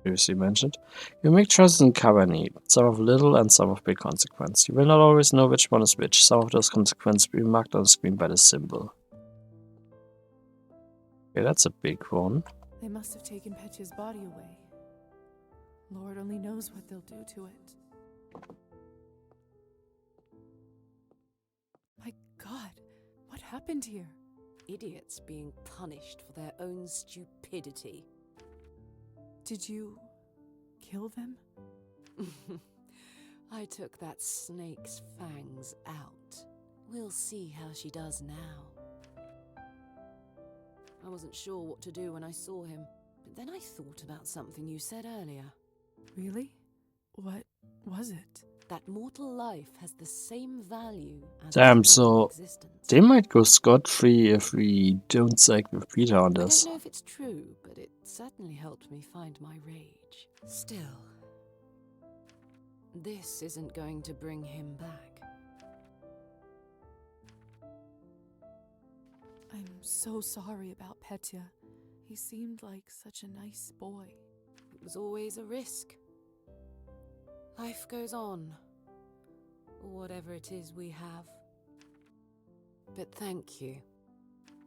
previously mentioned. You make choices in Cabernet, some of little and some of big consequence. You will not always know which one is which. Some of those consequences will be marked on the screen by the symbol. Okay, that's a big one. They must have taken Petya's body away. Lord only knows what they'll do to it. My God, what happened here? Idiots being punished for their own stupidity. Did you kill them? I took that snake's fangs out. We'll see how she does now. I wasn't sure what to do when I saw him, but then I thought about something you said earlier. Really? What was it? That mortal life has the same value as Damn, eternal so existence. they might go scot-free if we don't side with Peter on I this. don't know if it's true, but it certainly helped me find my rage. Still, this isn't going to bring him back. I'm so sorry about Petya. He seemed like such a nice boy. It was always a risk. Life goes on, or whatever it is we have. But thank you.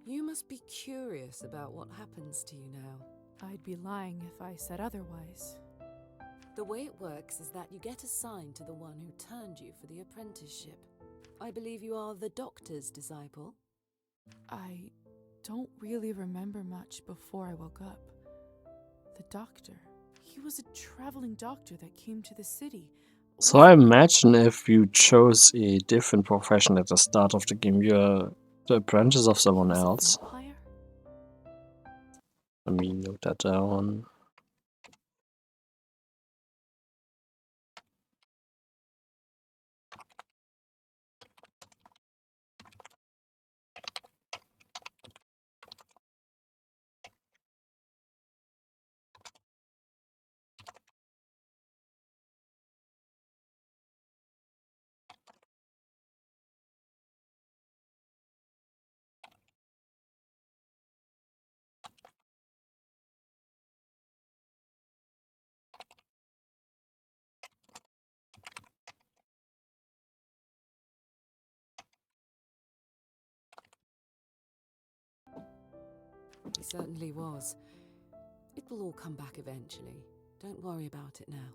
You must be curious about what happens to you now. I'd be lying if I said otherwise. The way it works is that you get assigned to the one who turned you for the apprenticeship. I believe you are the doctor's disciple. I don't really remember much before I woke up. The doctor. He was a traveling doctor that came to the city. So I imagine if you chose a different profession at the start of the game, you're the apprentice of someone else. Let me note that down. He certainly was. It will all come back eventually. Don't worry about it now.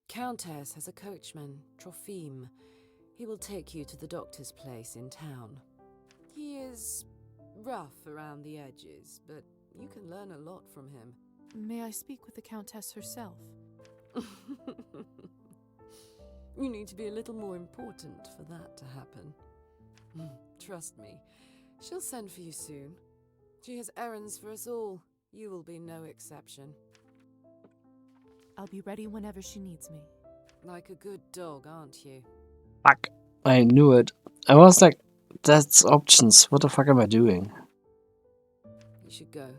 Countess has a coachman, Trophime. He will take you to the doctor's place in town. He is rough around the edges, but you can learn a lot from him. May I speak with the Countess herself? You need to be a little more important for that to happen. Trust me, she'll send for you soon. She has errands for us all. You will be no exception. I'll be ready whenever she needs me. Like a good dog, aren't you? Fuck. I knew it. I was like, that's options. What the fuck am I doing? You should go.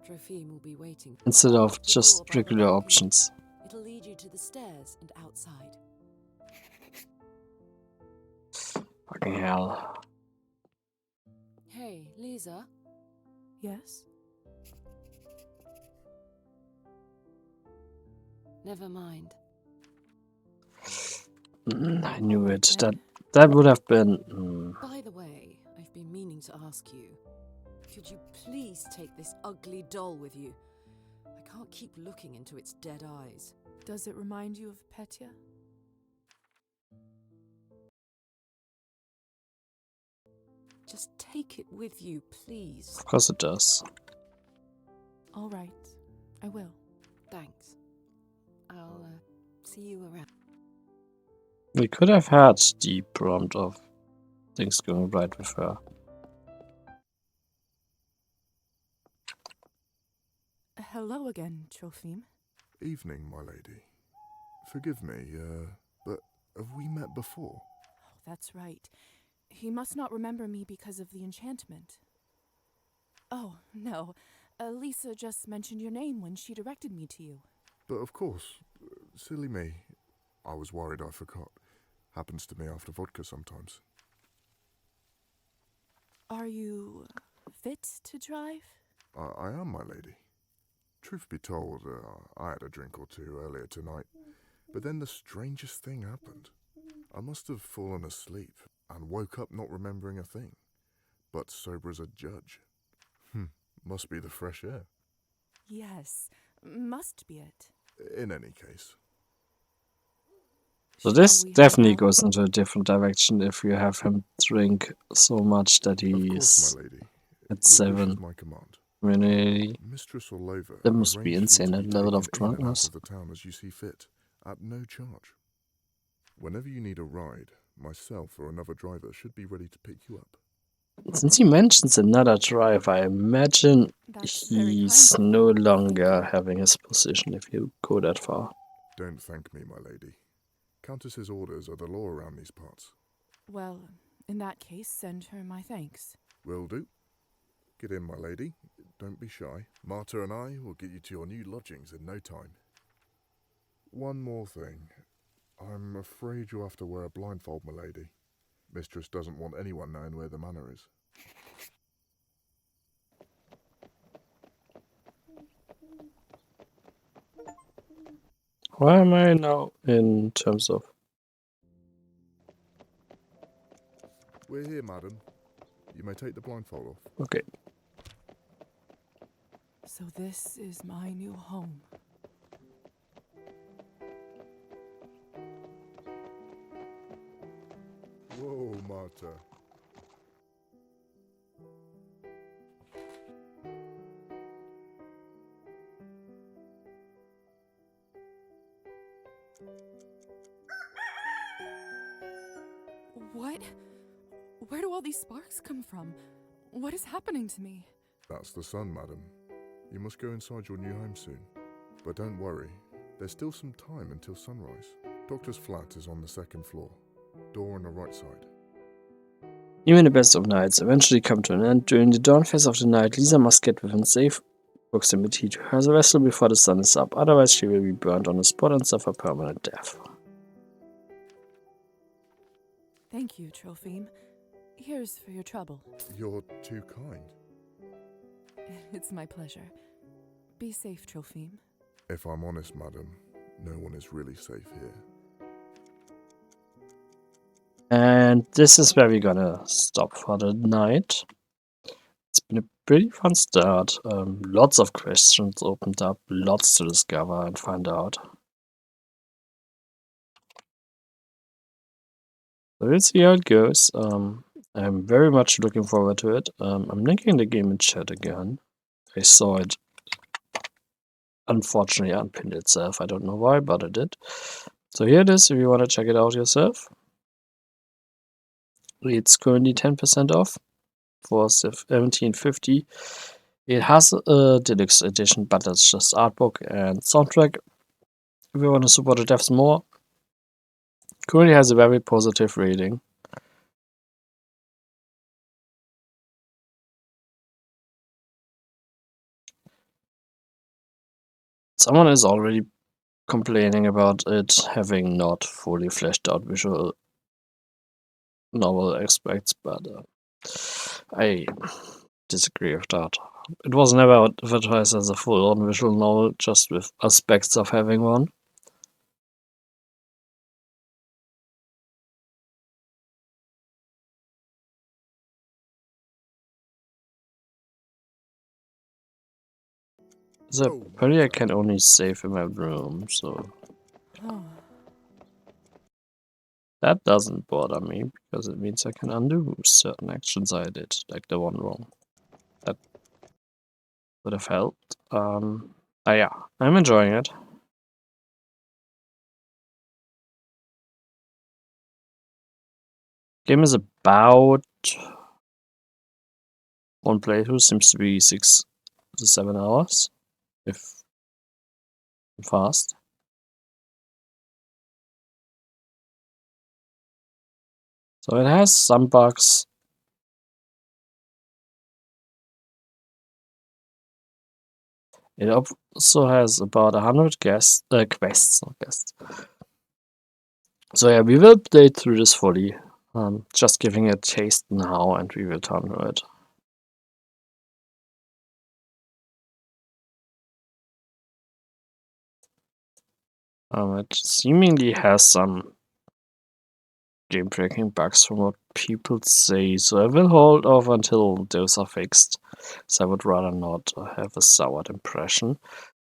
Trophime will be waiting. Instead of just regular options. It'll lead you to the stairs and outside. Fucking hell. Hey, Lisa? Yes? Never mind. I knew it. That would have been... By the way, I've been meaning to ask you. Could you please take this ugly doll with you? I can't keep looking into its dead eyes. Does it remind you of Petya? Just take it with you, please. Of course it does. All right, I will. Thanks. I'll see you around. We could have had the prompt of things going right with her. Hello again, Trophime. Evening, my lady. Forgive me, but have we met before? Oh, that's right. He must not remember me because of the enchantment. Oh, no. Lisa just mentioned your name when she directed me to you. But of course, silly me. I was worried I forgot. Happens to me after vodka sometimes. Are you fit to drive? I am, my lady. Truth be told, I had a drink or two earlier tonight, but then the strangest thing happened. I must have fallen asleep and woke up not remembering a thing, but sober as a judge. Must be the fresh air. Yes, must be it. In any case. So this definitely goes into a different direction if you have him drink so much that he's at 7. My command. Really, Mistress Orlova that must be arranged for you insane to at be level of taken in and out drunkenness. of the town as you see fit, at no charge. Whenever you need a ride, myself or another driver should be ready to pick you up. Since he mentions another driver, I imagine he's no longer having his position if you go that far. Don't thank me, my lady. Countess's orders are the law around these parts. Well, in that case, send her my thanks. Will do. Get in, my lady. Don't be shy. Marta and I will get you to your new lodgings in no time. One more thing. I'm afraid you'll have to wear a blindfold, my lady. Mistress doesn't want anyone knowing where the manor is. Where am I now in terms of... We're here, madam. You may take the blindfold off. Okay. So this is my new home. Whoa, Marta. What? Where do all these sparks come from? What is happening to me? That's the sun, madam. You must go inside your new home soon. But don't worry, there's still some time until sunrise. Doctor's flat is on the 2nd floor. Door on the right side. Even the best of nights eventually come to an end. During the dawn phase of the night, Lisa must get within safe proximity to her vessel before the sun is up, otherwise she will be burned on the spot and suffer permanent death. Thank you, Trophime. Here's for your trouble. You're too kind. It's my pleasure. Be safe, Trophime. If I'm honest, madam, no one is really safe here. And this is where we're gonna stop for the night. It's been a pretty fun start. Lots of questions opened up, lots to discover and find out. So we'll see how it goes. I'm very much looking forward to it. I'm linking the game in chat again. I saw it unfortunately unpinned itself. I don't know why, but it did. So here it is if you want to check it out yourself. It's currently 10% off for $17.50. It has a deluxe edition, but that's just artbook and soundtrack. If you want to support the devs more, currently has a very positive rating. Someone is already complaining about it having not fully fleshed out visual novel aspects, but I disagree with that. It was never advertised as a full-on visual novel, just with aspects of having one. So apparently I can only save in my room, so that doesn't bother me, because it means I can undo certain actions I did, like the one wrong. That would have helped. Yeah, I'm enjoying it. Game is about one playthrough, seems to be 6 to 7 hours, if fast. So it has some bugs. It also has about 100 quests, not guests. So yeah, we will play through this fully. Just giving it a taste now, and we will turn to it. It seemingly has some game-breaking bugs from what people say, so I will hold off until those are fixed. So I would rather not have a soured impression.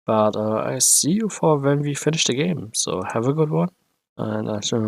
But I see you for when we finish the game, so have a good one, and I shall